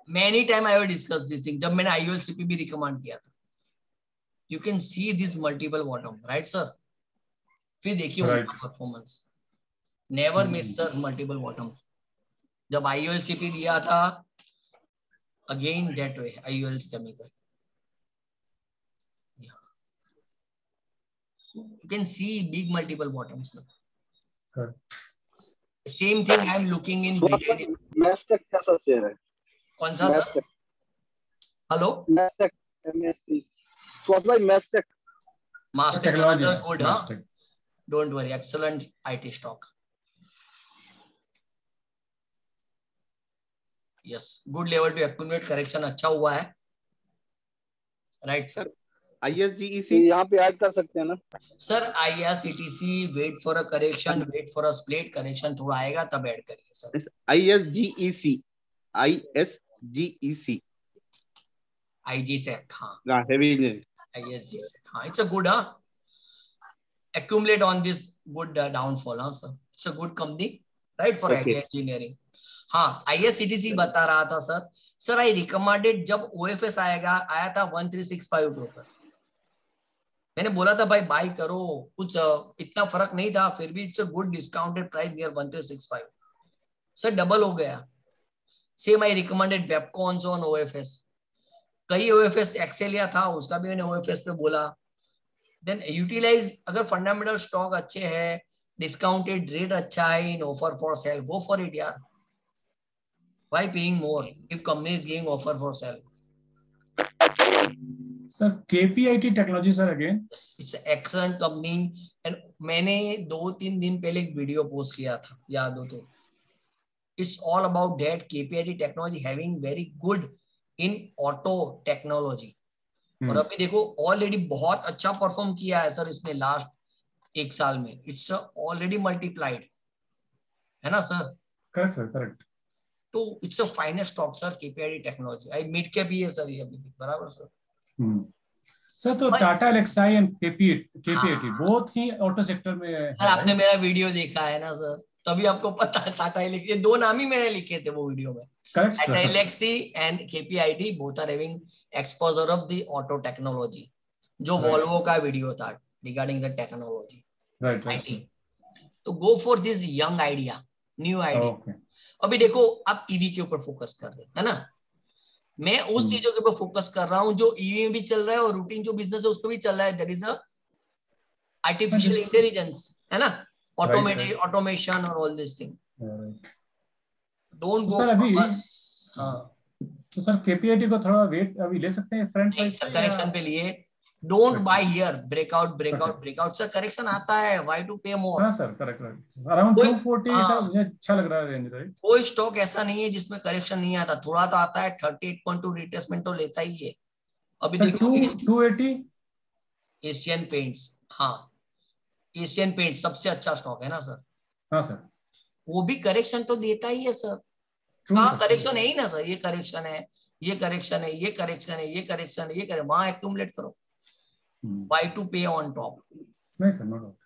Many time I have discussed this thing. जब मैंने IOLCP भी recommend किया था. You can see this multiple bottom, right sir? फिर देखिए उनका performance. Never miss sir multiple bottoms. जब IOLCP दिया था, again that way IOL chemical. Yeah. You can see big multiple bottoms. Good. Same thing I am looking in. Mastech कैसा share है? कौन सा sir? Hello? Mastech MSC. Swap by Mastech. Mastech another good, huh? Don't worry, excellent IT stock. Yes, good level to accumulate, correction अच्छा हुआ है, right sir? ISGEC यहाँ पे add कर सकते हैं ना? Sir ISGEC wait for a correction, wait for a split correction, थोड़ा आएगा तब ऐड करिए सर। ISGEC, ISGEC, IG से हाँ, heavy engineering, ISG से हाँ, it's a good accumulate on this good downfall, huh sir? It's a good company, right, for okay. engineering. हाँ, ISCTC बता रहा था सर। सर आई रिकमेंडेड जब OFS आया था 1365 के ऊपर, मैंने बोला था भाई बाय करो, कुछ इतना फर्क नहीं था, फिर भी it's a good discounted price near 1365। Sir double हो गया। Same I recommended Webcons on OFS, कई OFS एक्सेलिया था उसका भी मैंने OFS पे बोला। देन यूटिलाइज, अगर फंडामेंटल स्टॉक अच्छे है, डिस्काउंटेड रेट अच्छा है, in offer for sale, go for it यार। Why paying more if company is giving offer for sale? Sir, KPIT Technology sir again. Yes, it's an excellent company and मैंने 2-3 दिन पहले एक video post किया था, याद हो तो? It's all about that KPIT technology having very good in auto technology. और अभी देखो ऑलरेडी बहुत अच्छा परफॉर्म किया है सर इसने लास्ट 1 साल में. इट्स ऑलरेडी मल्टीप्लाइड, है ना सर? Correct sir, correct. तो it's a finest stock sir KPIT technology. I mid cap ही है सर ये अभी, बराबर सर? सर तो Tata Elxsi and KPIT both ही ऑटो सेक्टर में है. सर आपने मेरा वीडियो देखा है ना सर, तभी आपको पता है. टाटा एलेक्सी, 2 नाम ही मैंने लिखे थे वो वीडियो में. Tata Elxsi and KPIT both are having exposure of the auto technology. जो वोल्वो का वीडियो था रिगार्डिंग द टेक्नोलॉजी, राइट? तो go for this young idea, new idea. अभी देखो आप ईवी के ऊपर फोकस कर रहे हैं ना, मैं उस चीजों के ऊपर फोकस कर रहा हूं जो ईवी में भी चल रहा है और रूटीन जो बिजनेस है उस पर भी चल रहा है. There is a artificial intelligence, है ना, ऑटोमेशन और all this thing. Don't go बस. तो सर KPIT को थोड़ा वेट अभी ले सकते हैं फ्रंट प्राइस करेक्शन पे लिए. Don't buy here, breakout sir. Correction आता है, व्हाई टू पे मोर? हां सर, करेक्ट. अराउंड 240 सर मुझे अच्छा लग रहा है रेंज, राइट? कोई स्टॉक ऐसा नहीं है जिसमें करेक्शन नहीं आता. थोड़ा तो आता है. 38.2 रिट्रेसमेंट तो लेता ही है. अभी देखो 280 एशियन पेंट्स. हाँ, एशियन पेंट्स सबसे अच्छा स्टॉक है ना सर? हाँ सर. वो भी करेक्शन तो देता ही है सर. कहाँ करेक्शन है ही ना सर. ये करेक्शन है, ये करेक्शन है, ये करेक्शन है, ये करेक्शन है, ये करे. वहां एक्यूमुलेट करो. Why to pay on top? नहीं सर, नो डाउट.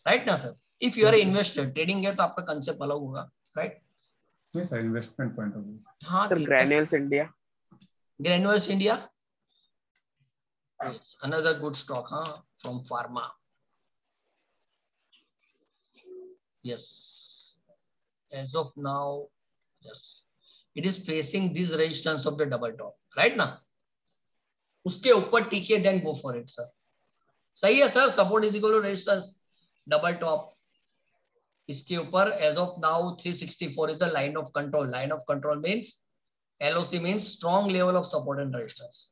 राइट ना sir? If you are investor, trading है तो आपका कंसेप्ट अलग होगा, राइट? नहीं sir, investment point of view. हाँ sir, Granules India. Granules India, another good stock, हाँ, from pharma. Yes, as of now, yes, it is facing this resistance of the double top, right ना? उसके ऊपर टीके, then go for it sir. सही है sir. Support is equal to resistance, double top. इसके ऊपर as of now 364 is the line of control. Line of control means LOC means strong level of support and resistance,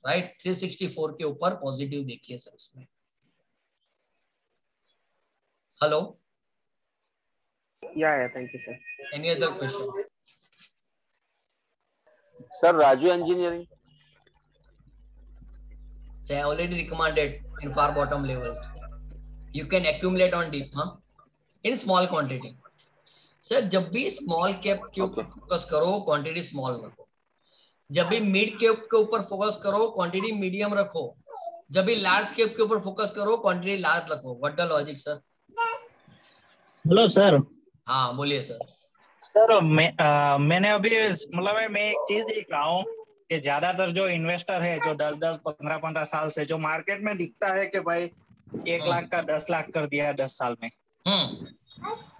right? 364 के ऊपर positive देखिए sir इसमें. Hello, yeah thank you sir. Any other question? Sir, Raju Engineering. So I already recommended in far bottom levels. You can accumulate on deep, huh? In small quantity. Sir, जब भी small cap के ऊपर focus करो, quantity small रखो. जब भी mid cap के ऊपर फोकस करो, quantity medium रखो. जब भी large cap के ऊपर फोकस करो, quantity large रखो. What the logic, sir? Hello sir. हाँ बोलिए सर. सर मैंने अभी मतलब मैं एक चीज देख रहा हूँ कि ज्यादातर जो इन्वेस्टर है जो 10-10, 15-15 साल से जो मार्केट में दिखता है कि भाई 1 लाख का 10 लाख कर दिया 10 साल में.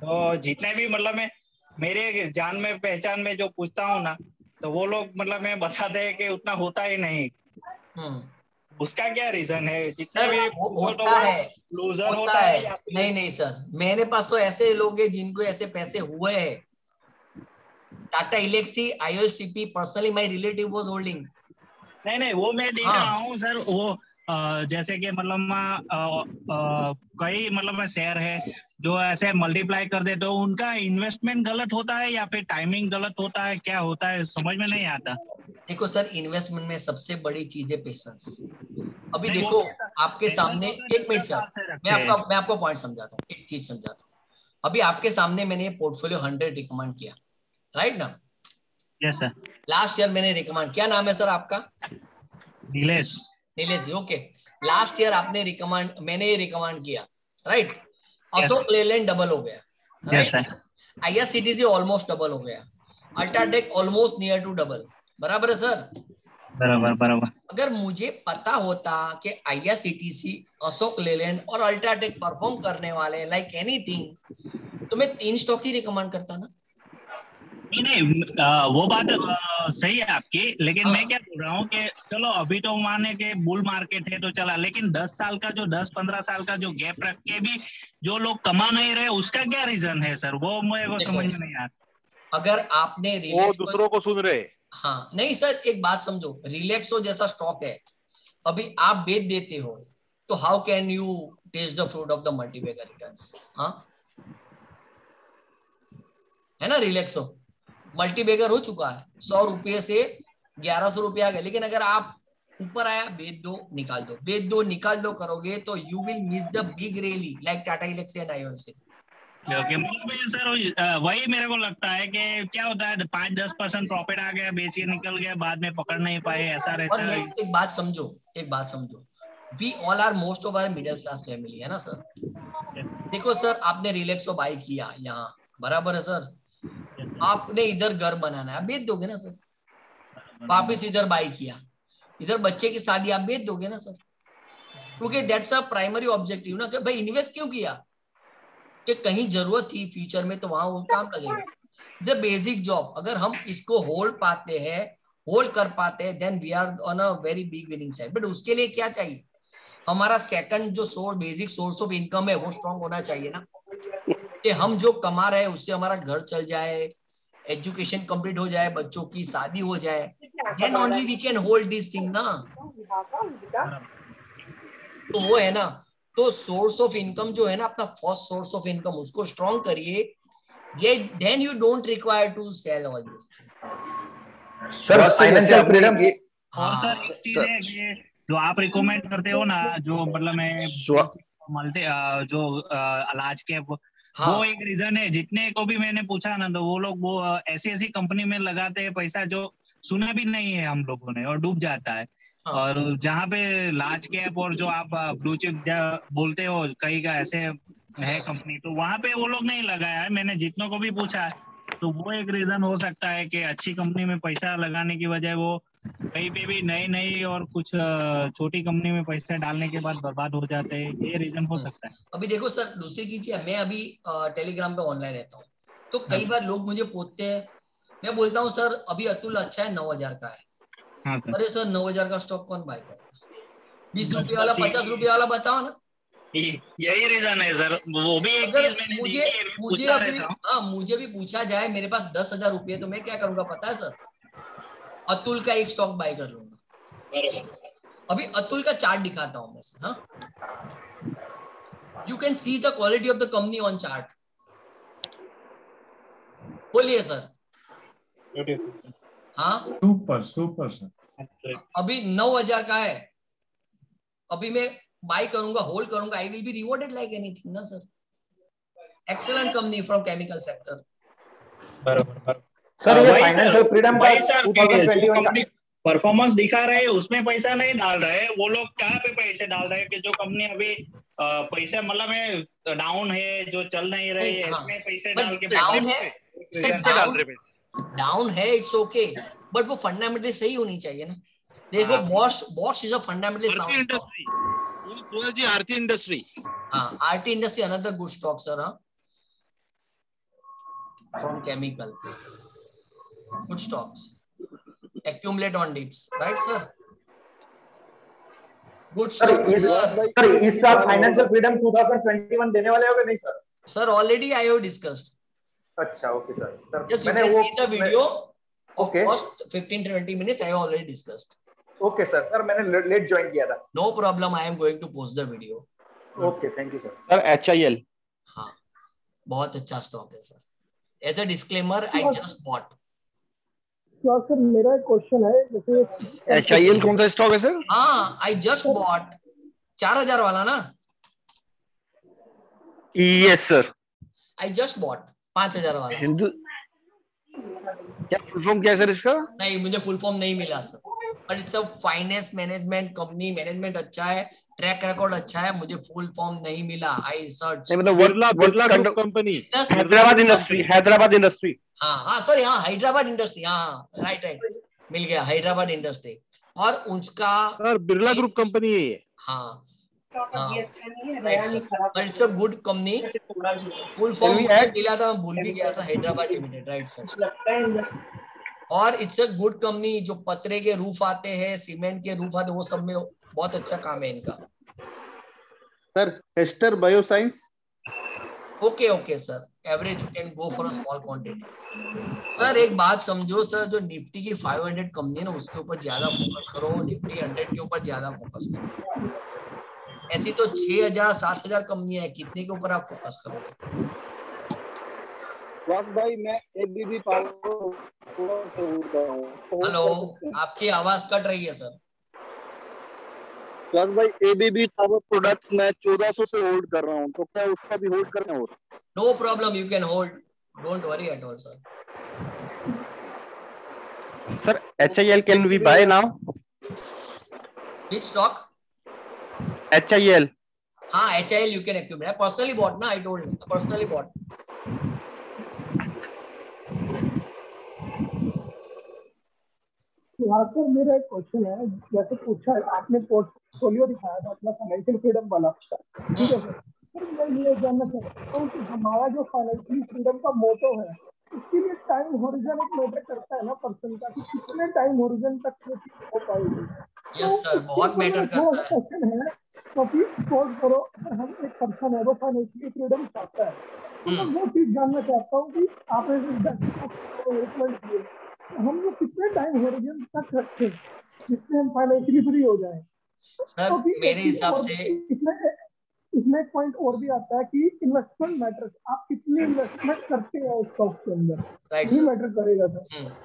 तो जितने भी मतलब मैं मेरे जान में पहचान में जो पूछता हूँ ना, तो वो लोग मतलब मैं बताते हैं कि उतना होता ही नहीं. उसका क्या रीजन है? जितना भी होता है, लूजर होता है. नहीं सर, मेरे पास तो ऐसे लोग हैं जिनको ऐसे पैसे हुए हैं. Tata Elxsi, ILCP, personally my relative was holding. नहीं वो मैं देख रहा हूँ सर. वो जैसे कि मतलब कई मतलब शेयर है जो ऐसे मल्टीप्लाई कर देते हो. उनका इन्वेस्टमेंट गलत होता है या फिर टाइमिंग गलत होता है? क्या होता है समझ में नहीं आता. देखो सर, इन्वेस्टमेंट में सबसे बड़ी चीज है पेशेंस. अभी देखो आपके सामने, एक मिनट सर, मैं आपको पॉइंट समझाता हूँ, एक चीज समझाता हूँ. अभी आपके सामने मैंने पोर्टफोलियो 100 रिकमेंड किया, राइट ना? Yes sir. लास्ट ईयर मैंने रिकमेंड. क्या नाम है सर आपका? नीलेश जी. ओके, लास्ट ईयर आपने मैंने रिकमेंड किया, राइट? अशोक लेलैंड डबल हो गया, राइट? IRCTC ऑलमोस्ट डबल हो गया. UltraTech almost near to double. बराबर है सर? बराबर. अगर मुझे पता होता कि IRCTC, अशोक लेलैंड और अल्ट्राटेक परफॉर्म करने वाले लाइक एनीथिंग, तो मैं 3 स्टॉक ही रिकमेंड करता ना. नहीं वो बात सही है आपकी, लेकिन मैं क्या बोल रहा हूँ कि चलो अभी तो माने कि बुल मार्केट है तो चला, लेकिन 10 साल का जो 10-15 साल का जो गैप रख के भी जो लोग कमा नहीं रहे, उसका क्या रीजन है सर? वो मेरे को समझ में नहीं आता. अगर आपने वो दूसरों को सुन रहे. हाँ नहीं सर, एक बात समझो, रिलैक्सो जैसा स्टॉक है, अभी आप बेच देते हो, तो how can you test the fruit of the multibagger returns? हाँ है ना, रिलैक्सो मल्टी बैगर हो चुका है, 100 रुपये से 1100 रुपये आ गए। लेकिन अगर आप ऊपर आया बेच दो निकाल दो, बेच दो निकाल दो करोगे तो you will miss the big rally like Tata Elxsi and IONL. Sir वही मेरे को लगता है कि क्या होता है 5-10% प्रॉफिट आ गया, बेच के निकल गया, बाद में पकड़ नहीं पाए, ऐसा रहता है। एक बात समझो, we all are most of our middle class family, है ना सर। देखो सर, आपने रिलैक्सो बाय किया यहाँ, बराबर है सर, आपने इधर घर बनाना है, बेच दोगे ना सर। वापिस इधर बाय किया, इधर बच्चे की शादी, आप बेच दोगे ना सर, क्योंकि दैट्स अ प्राइमरी ऑब्जेक्टिव ना, कि भाई इन्वेस्ट क्यों किया, कि कहीं जरूरत थी फ्यूचर में तो वहां वो काम लगेगा। द बेसिक जॉब, अगर हम इसको होल्ड कर पाते हैं, then we are on a very big winning side. But उसके लिए क्या चाहिए, हमारा सेकंड जो बेसिक सोर्स ऑफ इनकम है वो स्ट्रांग होना चाहिए ना, कि हम जो कमा रहे हैं उससे हमारा घर चल जाए, एजुकेशन कंप्लीट हो जाए, बच्चों की शादी हो जाए, then only we can hold this thing ना। तो वो है ना, तो सोर्स ऑफ इनकम जो है ना, अपना फर्स्ट सोर्स ऑफ इनकम उसको स्ट्रॉन्ग करिए, ये then you don't require to sell all this. Sir financial freedom की और सर एक चीज है कि जो आप रिकमेंड करते हो ना, जो मतलब मैं जो इलाज के वो एक रीजन है। जितने को भी मैंने पूछा ना, तो वो लोग वो ऐसी कंपनी में लगाते हैं पैसा जो सुना भी नहीं है हम लोगों ने, और डूब जाता है। और जहाँ पे लार्ज कैप और जो आप ब्लू चिप बोलते हो, कई का ऐसे है कंपनी, तो वहां पे वो लोग नहीं लगाया है। मैंने जितनों को भी पूछा है, तो वो एक रीजन हो सकता है कि अच्छी कंपनी में पैसा लगाने की वजह वो कहीं पे भी नई और कुछ छोटी कंपनी में पैसा डालने के बाद बर्बाद हो जाते हैं, ये रीजन हो सकता है। अभी देखो सर, दूसरी चीज है, मैं अभी टेलीग्राम पे ऑनलाइन रहता हूँ, तो कई बार लोग मुझे पूछते हैं, मैं बोलता हूँ सर अभी अतुल अच्छा है, 9000 का है। अरे सर 9000 का स्टॉक कौन बाय करेगा, 20 रुपये वाला 50 रुपये वाला बताओ ना। यही रीजन है सर, वो भी एक चीज मैंने मुझे भी पूछा जाए, मेरे पास 10,000 रुपये, तो मैं क्या करूंगा पता है सर, अतुल का एक स्टॉक बाय कर लूंगा। अभी अतुल का चार्ट दिखाता हूं मैं सर। हाँ, you can see the quality of the company on chart. बोलिए सर। हाँ सुपर सर। अभी 9000 का है, अभी मैं बाय करूंगा, होल्ड करूंगा, I will be rewarded like anything ना sir. Excellent company from chemical sector. बराबर सर, ये फाइनेंशियल फ्रीडम का 2021 का परफॉर्मेंस दिखा रहे हैं, उसमें पैसा नहीं डाल रहे हैं वो लोग। कहाँ पे पैसे डाल रहे हैं कि जो कंपनी अभी पैसे मतलब में डाउन है, जो चल नहीं रही है, इसमें पैसे डाल के डाउन है, इट्स ओके, बट वो फंडामेंटली सही होनी चाहिए ना। देखो Bosch is a fundamentally sound industry. Suraj ji, Aarti industry, Aarti industry another good stock sir. From chemical, good stocks, accumulate on dips, right sir? Good stuff sir. इस साल फाइनेंशियल फ्रीडम 2021 देने वाले होगे नहीं सर? Sir already I have discussed. अच्छा, okay sir. Yes, मैंने वो video of first 15-20 minutes I have already discussed. Okay sir, मैंने लेट ज्वाइन किया था। No problem, I am going to post the video. Okay, thank you sir. Sir HIL, हाँ बहुत अच्छा stock है sir. As a disclaimer, I just bought. Sir मेरा एक question है, जैसे HIL कौन सा स्टॉक है सर? हाँ, I just bought 4000 वाला ना। Yes sir, I just bought 5000 वाला। हिंदू क्या फुल फॉर्म क्या है सर इसका? नहीं, मुझे फुल फॉर्म नहीं मिला sir, but it's a finance management company, management अच्छा है, ट्रैक रिकॉर्ड अच्छा है, मुझे फुल फॉर्म नहीं मिला। I search Birla group company, Hyderabad industry. हाँ सॉरी, हाँ हैदराबाद इंडस्ट्री, हाँ राइट मिल गया, हैदराबाद इंडस्ट्री। और उसका सर बिरला ग्रुप कंपनी है ये। हाँ, it's a good company. Full form मिला था, मैं भूल भी गया था, हैदराबाद लिमिटेड, राइट सर। और इट्स अ गुड कंपनी, जो पतरे के रूफ आते हैं, सीमेंट के रूफ आते हैं, वो सब में बहुत अच्छा काम है इनका। Sir Aster bioscience, okay sir, average you can go for a small quantity. Sir एक बात समझो सर, जो निफ्टी की 500 कंपनी है ना, उसके ऊपर ज्यादा फोकस करो, निफ्टी 100 के ऊपर ज्यादा फोकस करो। ऐसी तो 6000-7000 कंपनियां है, कितने के ऊपर आप फोकस करोगे? सुभाष भाई मैं एबीबी पावर से होल्ड कर रहा हूँ। हेलो, आपकी आवाज कट रही है सर। सुभाष भाई एबीबी पावर प्रोडक्ट्स मैं 1400 से होल्ड कर रहा हूँ, तो क्या उसका भी होल्ड करें? और no problem, you can hold, don't worry at all sir. Sir HIL can we buy now? Which stock? HIL. हाँ, HIL you can accumulate. I personally bought ना, I told you, I personally bought. यहाँ पर मेरा एक question है, जैसे पूछा है आपने, पोर्टफोलियो दिखाया था अपना फाइनेंशियल फ्रीडम वाला, ठीक है सर। मैं ये जानना चाहता हूँ कि हमारा जो फाइनेंशियल फ्रीडम का मोटो है, उसके लिए टाइम होरिजन एक मैटर करता है ना पर्सन का, कि कितने टाइम होरिजन तक वो चीज हो पाएगी। यस सर, बहुत मैटर करता है। क्वेश्चन है, क्योंकि सपोज करो अगर हम एक पर्सन है वो फाइनेंशियल फ्रीडम चाहता है, तो मैं वो चीज जानना चाहता हूँ कि आपने इन्वेस्टमेंट किए, हम वो कितने टाइम होरिजन तक रखें जिससे हम फाइनेंशियली फ्री हो जाएं। सर तो मेरे हिसाब से इसमें एक पॉइंट और भी आता है कि इन्वेस्टमेंट मैटर्स, आप कितनी इन्वेस्टमेंट करते हैं उस स्टॉक के अंदर, ये मैटर करेगा सर।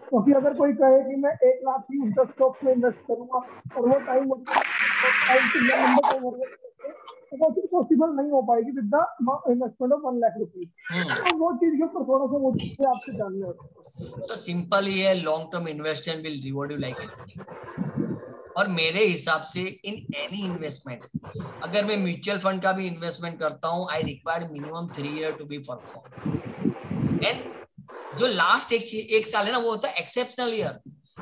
क्योंकि अगर कोई कहे कि मैं 1 लाख ही उस स्टॉक में इन्वेस्ट करूंगा और वो टाइम वो चीज पॉसिबल नहीं हो पाएगी with the investment of 1 lakh rupees. तो वो चीज के ऊपर थोड़ा सा मुझे आपसे जानना है सर। सिंपल ही है, long term investment will reward you like anything. और मेरे हिसाब से इन एनी इन्वेस्टमेंट, अगर मैं म्यूचुअल फंड का भी इन्वेस्टमेंट करता हूँ, I required minimum 3 year to be perform. And जो लास्ट एक साल है ना, वो होता है एक्सेप्शनल ईयर,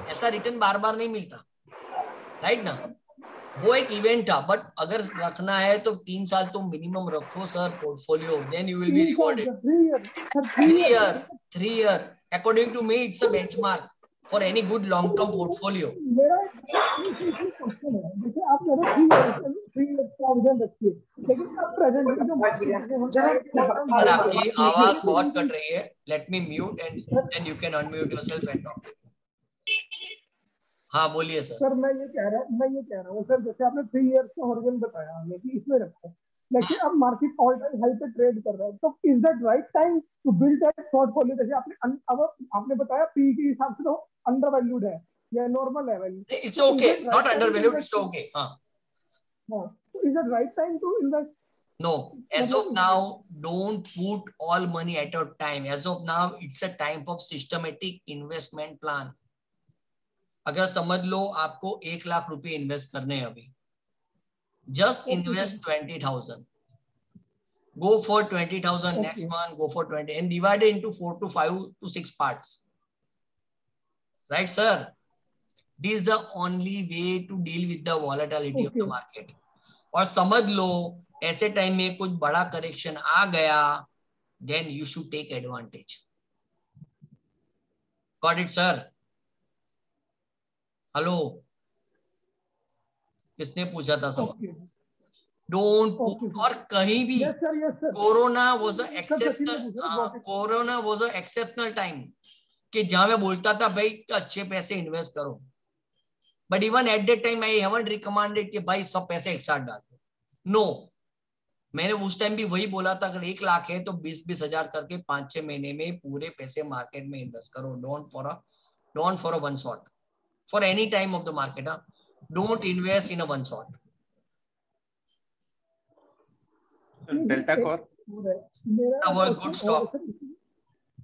ऐसा रिटर्न बार बार नहीं मिलता, राइट ना, वो एक इवेंट था। बट अगर रखना है तो 3 साल तो मिनिमम रखो sir portfolio, then you will be rewarded. 3 year according to me it's a benchmark for any good long term portfolio. मेरा क्वेश्चन है, जैसे आप कह रहे हो 3 ईयर का विजन रखिए, लेकिन अब प्रेजेंटली जो सर आपकी आवाज बहुत कट रही है, let me mute and you can unmute yourself and talk. हाँ बोलिए सर। सर मैं ये कह रहा हूँ सर, जैसे आपने 3 ईयर्स का होरिजन बताया हमें कि इसमें रखो, लेकिन अब मार्केट ऑल टाइम हाई पे ट्रेड कर रहा है, तो is that right time to build that portfolio? जैसे आपने बताया पी के हिसाब से तो अंडर वैल्यूड है या नॉर्मल है value, it's okay, not under valued, it's okay. हां, तो is that right time to invest? No, as of now, don't put all money at a time. As of now, it's a time of systematic investment plan. अगर समझ लो आपको 1 लाख रुपए invest करने हैं अभी, just invest 20,000. Go for 20,000 next month, go for 20 and divide it into 4 to 5 to 6 parts. Right, sir? This is the only way to deal with the volatility of the market. और समझ लो ऐसे time में कुछ बड़ा correction आ गया, then you should take advantage. Got it, sir? Hello, किसने पूछा था सवाल? डोंट पुट, और कहीं भी corona was a exceptional time कि जहां मैं बोलता था भाई अच्छे पैसे इन्वेस्ट करो, but even at that time I haven't recommended कि भाई सब पैसे एक साथ डालो। नो, मैंने उस टाइम भी वही बोला था, अगर 1 लाख है तो 20-20 हजार करके 5-6 महीने में पूरे पैसे मार्केट में इन्वेस्ट करो। Don't for a one shot, for any time of the market. Don't invest in a one shot. Delta Corp मेरा गुड स्टॉक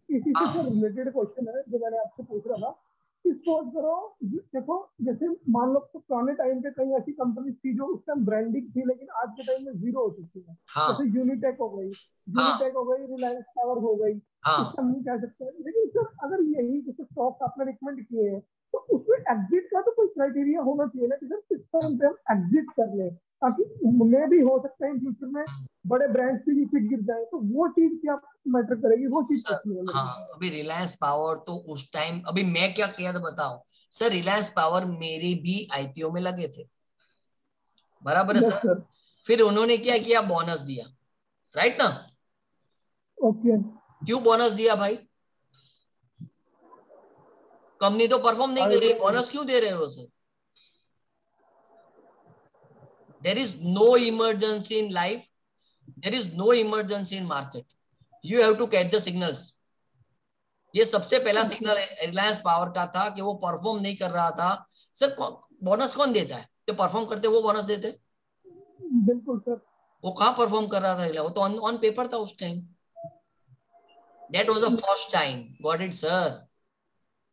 इसी से रिलेटेड क्वेश्चन है जो मैंने आपसे पूछ रहा था। सपोज करो, देखो जैसे मान लो तो पुराने टाइम पे कई ऐसी कंपनी थी जो उस टाइम ब्रांडिंग थी, लेकिन आज के टाइम में जीरो हो चुकी है। जैसे यूनिटेक हो गई, रिलायंस पावर हो गई, इसका हम कह सकते हैं। लेकिन सर अगर यही जैसे स्टॉक आपने रिकमेंड किए हैं, तो उसमें एग्जिट का तो कोई क्राइटेरिया होना चाहिए ना कि सर किस टाइम पे हम एग्जिट कर लें, ताकि उन्हें भी हो सकता है इन फ्यूचर में बड़े ब्रांड्स भी नीचे गिर जाए, तो वो चीज क्या मैटर करेगी? वो चीज अभी रिलायंस पावर तो उस टाइम, अभी मैं क्या किया था बताओ सर, रिलायंस पावर मेरे भी आईपीओ में लगे थे, बराबर है सर। फिर उन्होंने क्या किया, बोनस दिया, राइट ना? ओके, क्यों बोनस दिया भाई? कंपनी तो परफॉर्म नहीं कर रही, बोनस क्यों दे रहे हो sir? There is no emergency in life. There is no emergency in market. You have to catch the signals. ये सबसे पहला सिग्नल रिलायंस पावर का था कि वो परफॉर्म नहीं कर रहा था। सर बोनस कौन देता है? जो परफॉर्म करते वो बोनस देते। बिल्कुल सर। वो कहाँ परफॉर्म कर रहा था? वो तो ऑन पेपर था उस time. That was the first time. Got it sir?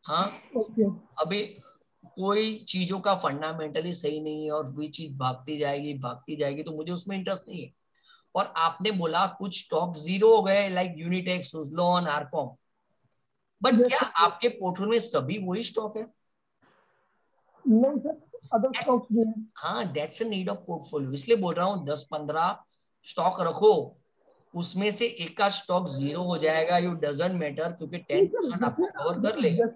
हाँ। अभी कोई चीजों का फंडामेंटली सही नहीं है और वही चीज भागती जाएगी तो मुझे उसमें इंटरेस्ट नहीं है। और आपने बोला कुछ स्टॉक जीरो हो गए like Unitech, Suzlon, RCom, but क्या आपके पोर्टफोलियो में सभी वही स्टॉक है? नहीं सर, अदर स्टॉक्स भी हैं। हाँ, that's a need of portfolio. इसलिए बोल रहा हूँ 10-15 स्टॉक रखो, उसमें से एक का स्टॉक जीरो हो जाएगा, यू डजंट मैटर, क्योंकि 10% आपको कवर कर लेगा।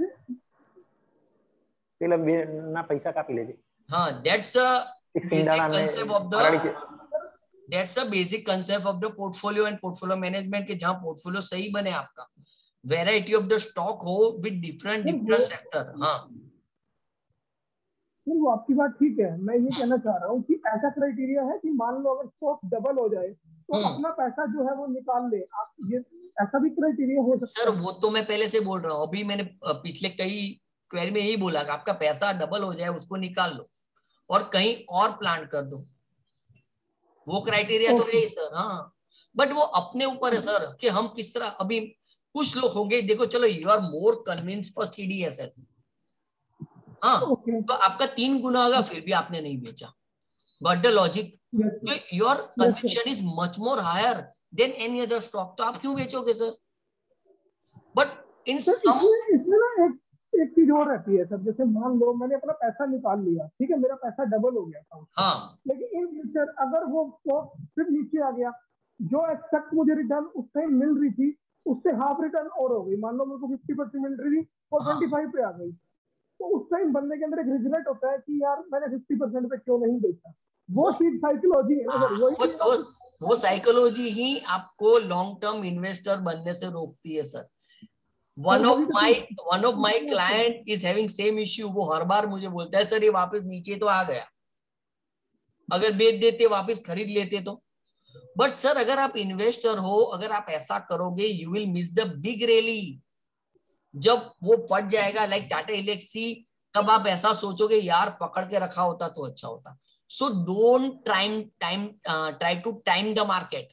ना पैसा काफी ले। हाँ, that's a basic concept of the that's a basic concept of the portfolio and portfolio management, के जहां पोर्टफोलियो सही बने आपका, वैरायटी ऑफ द स्टॉक हो विद डिफरेंट सेक्टर। हाँ सर, वो आपकी बात ठीक है। मैं ये कहना चाह रहा हूँ कि ऐसा क्राइटेरिया है कि मान लो अगर स्टॉक डबल हो जाए तो अपना पैसा जो है वो निकाल ले आप, ये ऐसा भी क्राइटेरिया हो सकता है? सर वो तो मैं पहले से बोल रहा हूँ, अभी मैंने पिछले कई क्वेरी में यही बोला कि आपका पैसा डबल हो जाए उसको निकाल लो और कहीं और प्लान कर दो, वो क्राइटेरिया तो है सर। हाँ, बट वो अपने ऊपर है सर कि हम किस तरह। अभी कुछ लोग होंगे, देखो चलो you are more convinced for CDSL, हाँ, तो आपका 3 गुना होगा फिर भी आपने नहीं बेचा। But the logic, your conviction is much more higher than any other stock, तो आप क्यों बेचोगे सर? बट इन सम इसमें ना एक चीज और रहती है सर। जैसे मान लो मैंने अपना पैसा निकाल लिया, ठीक है, मेरा पैसा डबल हो गया था, हाँ, लेकिन इन फ्यूचर अगर वो स्टॉक फिर नीचे आ गया, जो एक्सपेक्ट मुझे रिटर्न उस टाइम मिल रही थी उससे हाफ रिटर्न और हो गई, मान लो मेरे को 50% मिल रही थी और 25 पे आ गई, तो उस टाइम बंदे के अंदर एक रिग्रेट होता है कि यार मैंने 50% पे क्यों नहीं बेचा। वो चीज साइकोलॉजी है ना सर, वो साइकोलॉजी ही आपको लॉन्ग टर्म इन्वेस्टर बनने से रोकती है sir. One of my client is having same issue. वो हर बार मुझे बोलता है सर ये वापस नीचे तो आ गया, अगर बेच देते वापस खरीद लेते तो। बट सर अगर आप इन्वेस्टर हो, अगर आप ऐसा करोगे you will miss the big rally. जब वो फट जाएगा लाइक टाटा इलेक्सी, तब आप ऐसा सोचोगे यार पकड़ के रखा होता तो अच्छा होता। So don't try to time the market.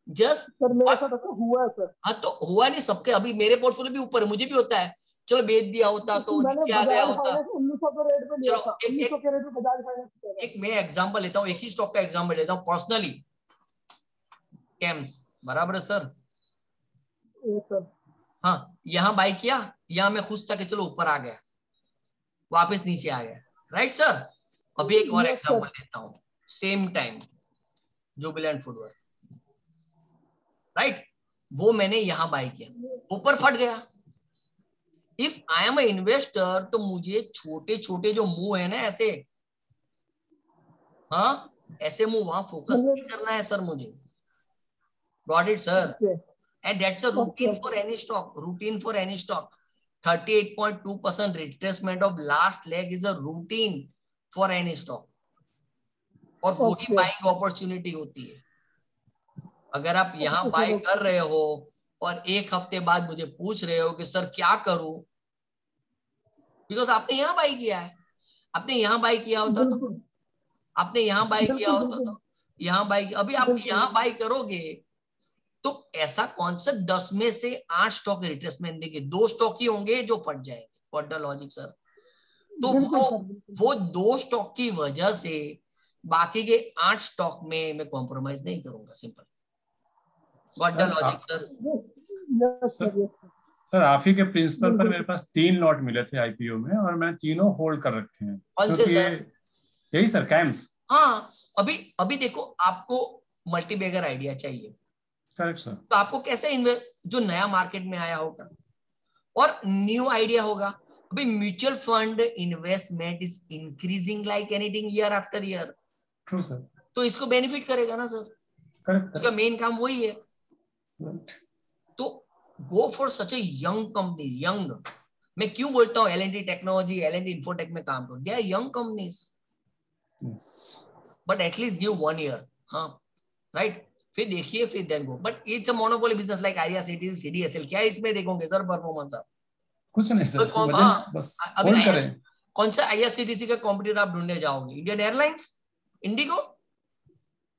Just sir मेरे साथ हुआ है सर। हाँ, तो हुआ नहीं सबके। अभी मेरे पोर्टफोलियो भी ऊपर है, मुझे भी होता है, चलो बेच दिया होता तो नीचे आ गया होता। 1900 के रेट पे लिया था, 1900 के रेट पे बजाज फाइनेंस। एक मैं एग्जांपल लेता हूँ, एक ही स्टॉक का एग्जांपल लेता हूँ पर्सनली, कैम्स, बराबर है सर? हाँ, यहाँ बाय किया, यहाँ मैं खुश था कि चलो ऊपर आ गया, वापस नीचे आ गया, राइट सर? अभी एक और एग्जांपल लेता हूँ, same time Jubilant Foodworks, right? वो मैंने यहाँ बाय किया, ऊपर फट गया। If I am a investor तो मुझे छोटे छोटे जो मूव है ना ऐसे, हाँ ऐसे मूव वहां फोकस नहीं करना है सर मुझे। Got it sir? And that's a routine for any stock. Routine for any stock. 38.2% retracement of last leg is a routine for any stock. और वही बाइंग अपॉर्चुनिटी होती है। अगर आप यहाँ बाय कर रहे हो और एक हफ्ते बाद मुझे पूछ रहे हो कि सर क्या करूं, बिकॉज आपने यहाँ बाय किया है, आपने यहाँ बाय किया होता तो, आपने यहाँ बाय किया होता तो, यहाँ बाय, अभी आप यहाँ बाय करोगे तो ऐसा कौन सा 10 में से 8 स्टॉक रिट्रेसमेंट देंगे, 2 स्टॉक ही होंगे जो फट जाएंगे। What the logic sir? तो वो 2 स्टॉक की वजह से बाकी के 8 स्टॉक में मैं कॉम्प्रोमाइज नहीं करूंगा, simple. What the logic sir? Sir आप ही के प्रिंसिपल पर मेरे पास 3 लॉट मिले थे आईपीओ में और मैंने तीनों होल्ड कर रखे हैं। कौन से सर? यही सर, कैम्स। हाँ, अभी देखो आपको मल्टीबैगर आइडिया चाहिए, करेक्ट सर। तो आपको कैसे जो नया मार्केट में आया होगा और न्यू आइडिया होगा। अभी mutual fund investment is increasing like anything year after year. True sir. तो इसको बेनिफिट करेगा ना सर? करेक्ट। इसका मेन काम वही है। तो go for such a young company. Young, मैं क्यों बोलता हूँ L&T टेक्नोलॉजी, L&T इन्फोटेक में काम करो, they are young companies, but at least give 1 year. हाँ, राइट? फिर देखिए, फिर then go. But it's a monopoly business like IRCTC, CDSL। क्या इसमें देखोगे सर परफॉर्मेंस आप? कुछ नहीं सर, तो बस होल्ड करें। कौन सा IRCTC का कॉम्पिटिटर आप ढूंढने जाओगे? Indian Airlines, IndiGo?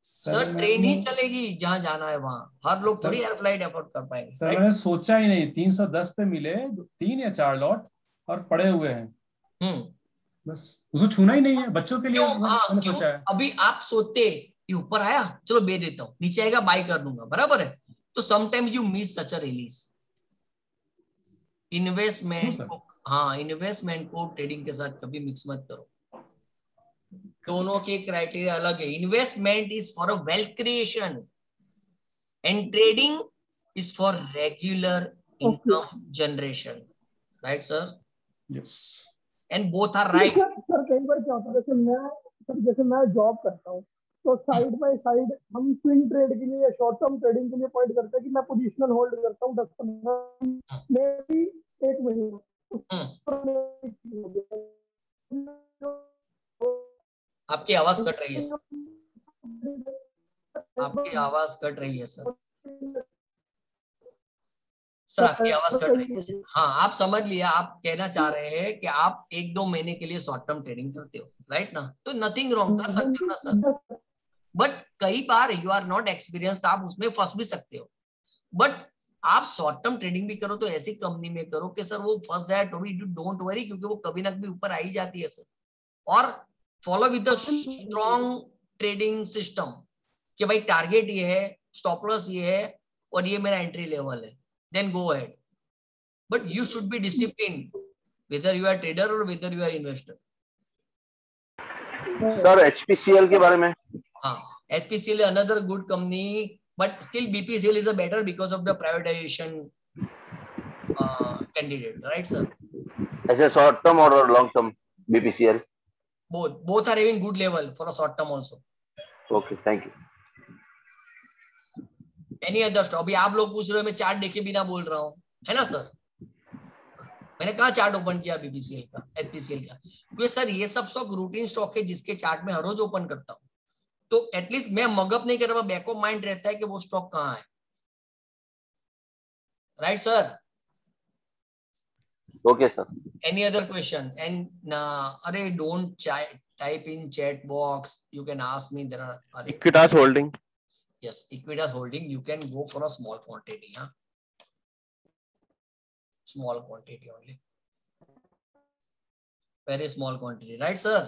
Sir train ही चलेगी जहां जाना है वहां, हर लोग थोड़ी एयर फ्लाइट अफोर्ड कर पाएंगे। सर मैंने सोचा ही नहीं, 310 पे मिले 3 या 4 लॉट और पड़े हुए हैं, बस उसको छूना ही नहीं है बच्चों के लिए। मैंने सोचा है अभी आप सोचते ये ऊपर आया चलो बेच देता हूँ, नीचे आएगा बाय कर दूंगा, बराबर है? तो sometime you miss such a release. Investment को, हाँ इन्वेस्टमेंट को ट्रेडिंग के साथ कभी मिक्स मत करो, दोनों के क्राइटेरिया अलग है। Investment is for a wealth creation and trading is for regular income generation, right sir? Yes, and both are right. Sir कई बार क्या होता है, जैसे मैं जॉब करता हूँ तो साइड बाय साइड हम स्विंग ट्रेड के लिए या शॉर्ट टर्म ट्रेडिंग के लिए पॉइंट करते हैं कि मैं पोजीशनल होल्ड करता हूँ 10-15 में भी 1 महीना। आपकी आवाज कट रही है सर, आपकी आवाज कट रही है सर, सर आपकी आवाज कट रही है। हाँ आप समझ लिया, आप कहना चाह रहे हैं कि आप 1-2 महीने के लिए शॉर्ट टर्म ट्रेडिंग करते हो, राइट ना? तो नथिंग रॉन्ग, कर सकते हो ना सर, बट कई बार यू आर नॉट एक्सपीरियंस्ड, आप उसमें फंस भी सकते हो। बट आप शॉर्ट टर्म ट्रेडिंग भी करो तो ऐसी कंपनी में करो कि सर वो फंस जाए तो भी डोंट वरी, क्योंकि वो कभी ना कभी ऊपर आ ही जाती है सर। और follow with the strong trading system कि भाई टारगेट ये है, स्टॉप लॉस ये है और ये मेरा एंट्री लेवल है, then go ahead. But you should be discipline whether you are trader or whether you are investor. Sir HPCL के बारे में? हाँ, HPCL is another good company, but still BPCL is a better because of the privatization candidate, right, sir? As a short term or long term BPCL? Both are having good level for a short term also. Okay, thank you. Any other stock? अभी आप लोग पूछ रहे हो, मैं chart देखे बिना बोल रहा हूँ, है ना सर? मैंने कहा चार्ट ओपन किया BPCL का, HPCL का, क्योंकि सर ये सब स्टॉक रूटीन स्टॉक है जिसके चार्ट में हर रोज ओपन करता हूँ, तो एटलीस्ट मैं मगअप नहीं कर रहा, बैक ऑफ माइंड रहता है कि वो स्टॉक कहाँ है, right sir? Okay sir. Any other question? And अरे don't type in chat box, you can ask me. There are Equitas Holding. Yes, Equitas Holding, you can go for a small quantity, huh? Small quantity only, very small quantity, right sir?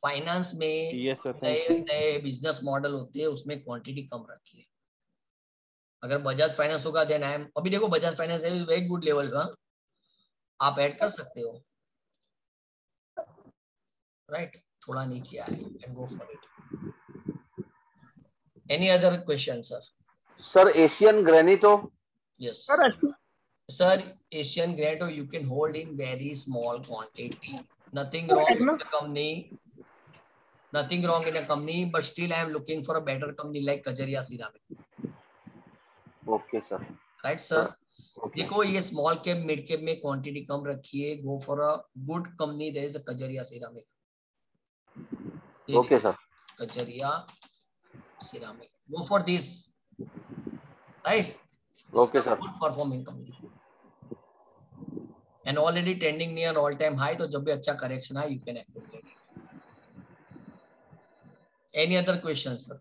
Finance में yes, नए business model होते हैं, उसमें quantity कम रखिए। अगर Bajaj finance होगा then I M, अभी देखो बजाज फाइनेंस है वेरी गुड लेवल का, आप ऐड कर सकते हो, राइट? थोड़ा नीचे आए, you can go for it. Any other question sir? Sir Asian Granito? Yes sir, Asian Granito you can hold in very small quantity, nothing wrong in the company, nothing wrong in a company, but still I am looking for a better company like Kajaria Ceramic. Okay sir. Right sir? देखो ये small cap mid cap में quantity कम रखिए, go for a good company, there is a Kajaria Ceramic. Okay sir. Kajaria Ceramic, go for this, right? Okay sir. Good performing company and already trending near all time high, तो जब भी अच्छा correction आए you can accumulate. Any other question sir?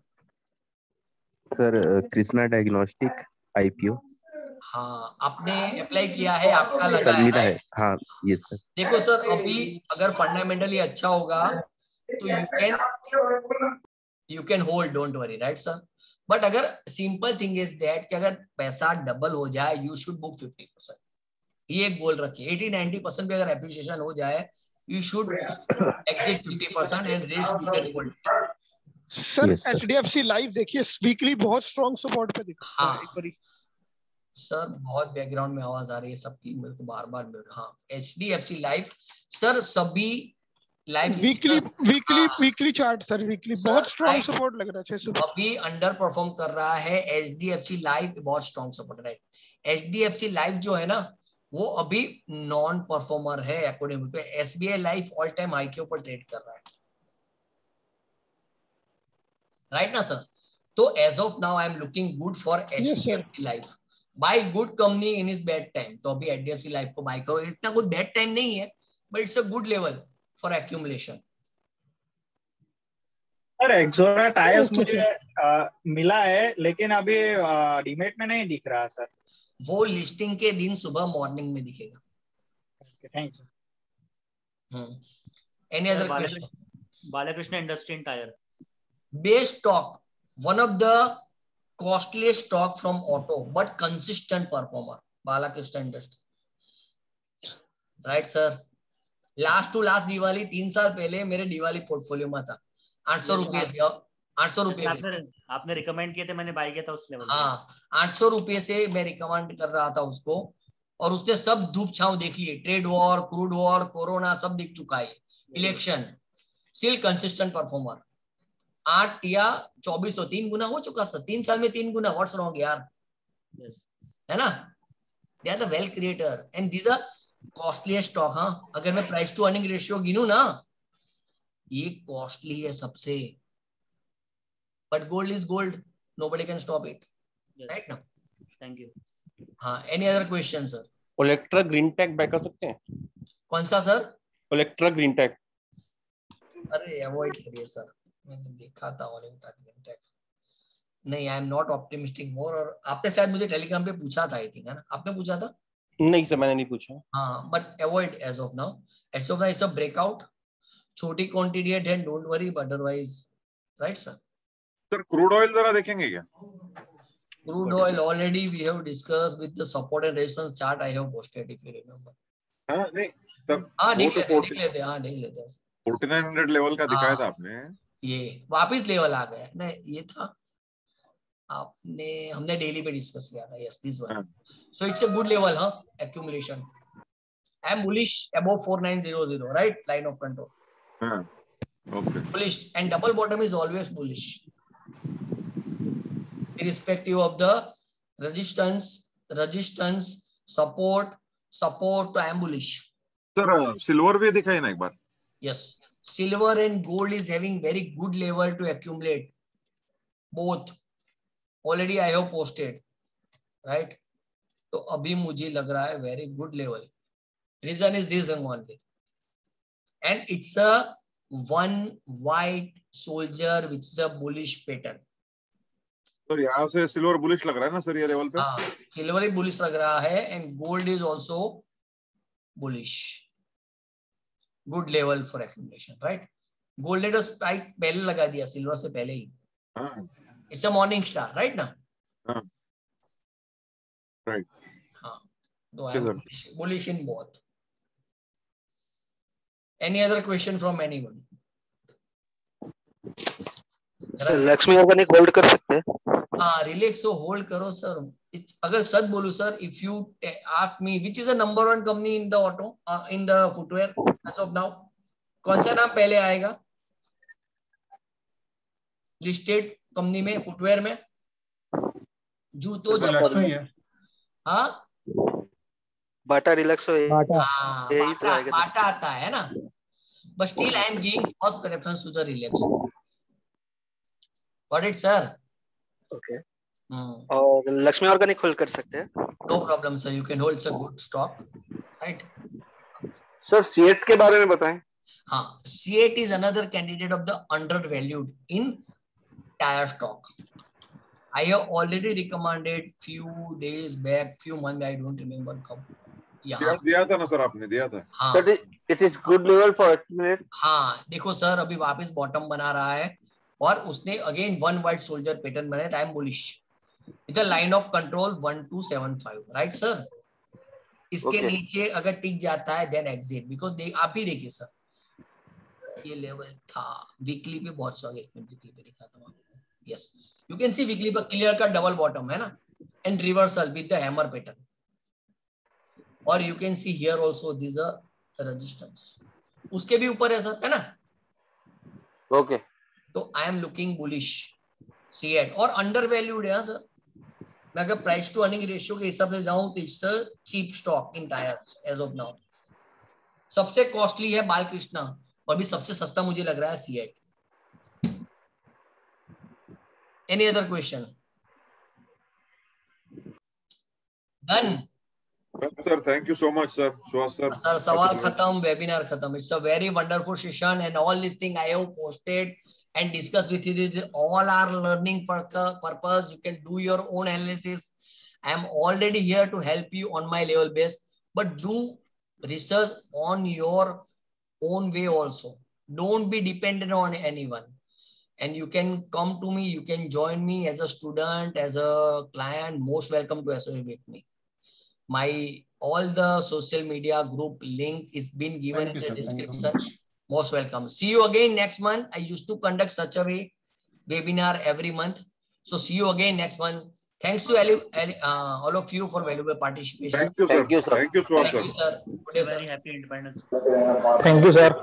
Sir Krishna diagnostic IPO? हाँ, आपने apply किया है, आपका लगा है? हाँ ये सर। देखो सर, अभी अगर फंडामेंटली अच्छा होगा तो you can hold, don't worry, right sir? But अगर सिंपल थिंग इज दैट कि अगर पैसा डबल हो जाए यू शुड बुक 50%, ये एक गोल रखिए। 80-90% भी अगर एप्रिसिएशन हो जाए you should exit 50% and rest you can hold. Sir HDFC life देखिए वीकली बहुत स्ट्रॉन्ग सपोर्ट पे दिखा है एक बारी। सर बहुत बैकग्राउंड में आवाज आ रही है सबकी, मेरे को बार बार मिल रहा। हाँ, HDFC लाइफ सर, सभी life weekly chart sir, weekly बहुत स्ट्रॉन्ग सपोर्ट लग रहा है। 600 अभी अंडर परफॉर्म कर रहा है HDFC लाइफ, बहुत strong support, right? HDFC life जो है ना वो अभी नॉन परफॉर्मर है according to SBI life, all time high के ऊपर ट्रेड कर रहा है, राइट ना सर? तो as of now I am looking good for HDFC life, buy good company in is bad time, तो अभी एचडीएफसी लाइफ को बाय करो, इतना कुछ बैड टाइम नहीं है, but it's a good level for accumulation. Sir Exora tyres मुझे मिला है, लेकिन अभी डीमेट में नहीं दिख रहा सर। वो लिस्टिंग के दिन सुबह मॉर्निंग में दिखेगा। Thank you. Any other question? Balkrishna industry and tyre, base stock, one of the costliest stock from auto but consistent performer, Balkrishna industry, right sir. Last to last Diwali 3 साल पहले मेरे दिवाली पोर्टफोलियो में था, 800 रुपये से, 800 रुपये आपने रिकमेंड किए थे, मैंने बाय किया था उस लेवल। हाँ, 800 रुपये से मैं रिकमेंड कर रहा था उसको, और उसने सब धूप छांव देख लिए, trade war, crude war, corona सब दिख चुका है, इलेक्शन, स्टिल कंसिस्टेंट परफॉर्मर। 8 या 2400 3 गुना हो चुका सर, 3 साल में 3 गुना, व्हाट्स रॉन्ग यार, है ना? They are the wealth creator and these are costly stock. हाँ, अगर मैं प्राइस टू अर्निंग रेशियो गिनूं ना, ये कॉस्टली है सबसे, but gold is gold, nobody can stop it, right ना? Thank you. हाँ, any other question sir? Olectra Green Tech buy कर सकते हैं? कौन सा सर? Olectra Green Tech. अरे अवॉइड करिए सर, मैंने देखा था ओलेक्ट्रा ग्रीन टेक, नहीं, आई एम नॉट ऑप्टिमिस्टिक मोर। और आपने शायद मुझे टेलीग्राम पे पूछा था, आई थिंक, है ना? आपने पूछा था? नहीं सर, मैंने नहीं पूछा। हाँ, but avoid as of now. As of now it's a breakout, छोटी क्वांटिटी है, then don't worry, but otherwise, right sir? Sir crude oil जरा देखेंगे क्या? Crude oil already we have discussed with the support and resistance chart I have posted, if you remember. हाँ नहीं, तब हाँ देख लेते हैं 4900 लेवल का दिखाया था आपने, ये वापस लेवल आ गया ना, ये था हमने डेली पे डिस्कस किया था। Yes, this one, so it's a good level, हाँ, accumulation. I am bullish above 4900, right? Line of control, हाँ, okay, bullish, and double bottom is always bullish irrespective of the resistance, support, तो I am bullish. Sir silver भी दिखाई ना एक बार? Yes, silver and gold is having very good level to accumulate, both already I have posted, right? तो अभी मुझे लग रहा है very good level. Reason is this only, and it's a one white soldier which is a bullish pattern. तो यहाँ से silver bullish लग रहा है ना सर, ये लेवल पे? हाँ, सिल्वर ही बुलिश लग रहा है, and gold is also bullish, good level for accumulation, right? Gold ने तो स्पाइक पहले लगा दिया सिल्वर से पहले ही, it's a morning star, right ना? राइट, हाँ, तो I am bullish in both. Any other question from anyone? Lakshmi organic hold कर सकते हैं? हाँ, रिलैक्सो होल्ड करो सर। अगर सच बोलूं sir, if you ask me which is the number 1 company in the auto, in the footwear as of now, कौन सा नाम पहले आएगा लिस्टेड कंपनी में, फुटवेयर में? जूतो हाँ, बाटा रिलैक्सो, बाटा आता है ना, but still I am giving first preference to the Relaxo. Got it, sir? Okay. और लक्ष्मी ऑर्गेनिक होल्ड कर सकते हैं? No problem, sir. You can hold a good stock, right? Sir, C8 के बारे में बताएं। हाँ, C8 is another candidate of the undervalued in tire stock. I have already recommended few days back, few months, I don't remember कब। दिया था ना sir, आपने दिया था। हाँ, it is good level for accumulate। हाँ, देखो सर, अभी वापस बॉटम बना रहा है, और उसने again one white soldier pattern बनाया, I am bullish with the line of control 1275, right sir? इसके नीचे अगर टिक जाता है देन एग्जिट, बिकॉज आप भी देखिए सर, ये लेवल था वीकली पे बहुत सारे, एक मिनट वीकली पे दिखाता हूं, yes, you can see weekly पर क्लियर का डबल बॉटम है ना, and reversal with the hammer pattern, और you can see here also this a resistance, उसके भी ऊपर है सर, है ना? ओके, तो I am looking bullish C8, और अंडर वैल्यूड है सर। मैं अगर प्राइस टू अर्निंग रेशियो के हिसाब से जाऊं तो it's a cheap stock in tyres as of now. सबसे कॉस्टली है बालकृष्णा, और भी सबसे सस्ता मुझे लग रहा है C8। Any other question? Done. Sir, thank you so much, sir. Sir, सवाल खत्म, webinar खत्म. It's a very wonderful session, and all these things I have posted and discussed with you. All are learning purpose. You can do your own analysis. I am already here to help you on my level base, but do research on your own way also. Don't be dependent on anyone. And you can come to me, you can join me as a student, as a client, most welcome to associate with me. My all the social media group link is been given in the description. Most welcome. See you again next month. I used to conduct such a webinar every month. So see you again next month. Thanks to all of you for valuable participation. Thank you, sir. Thank you, sir. Thank you, sir. Very happy Independence. Thank you, sir.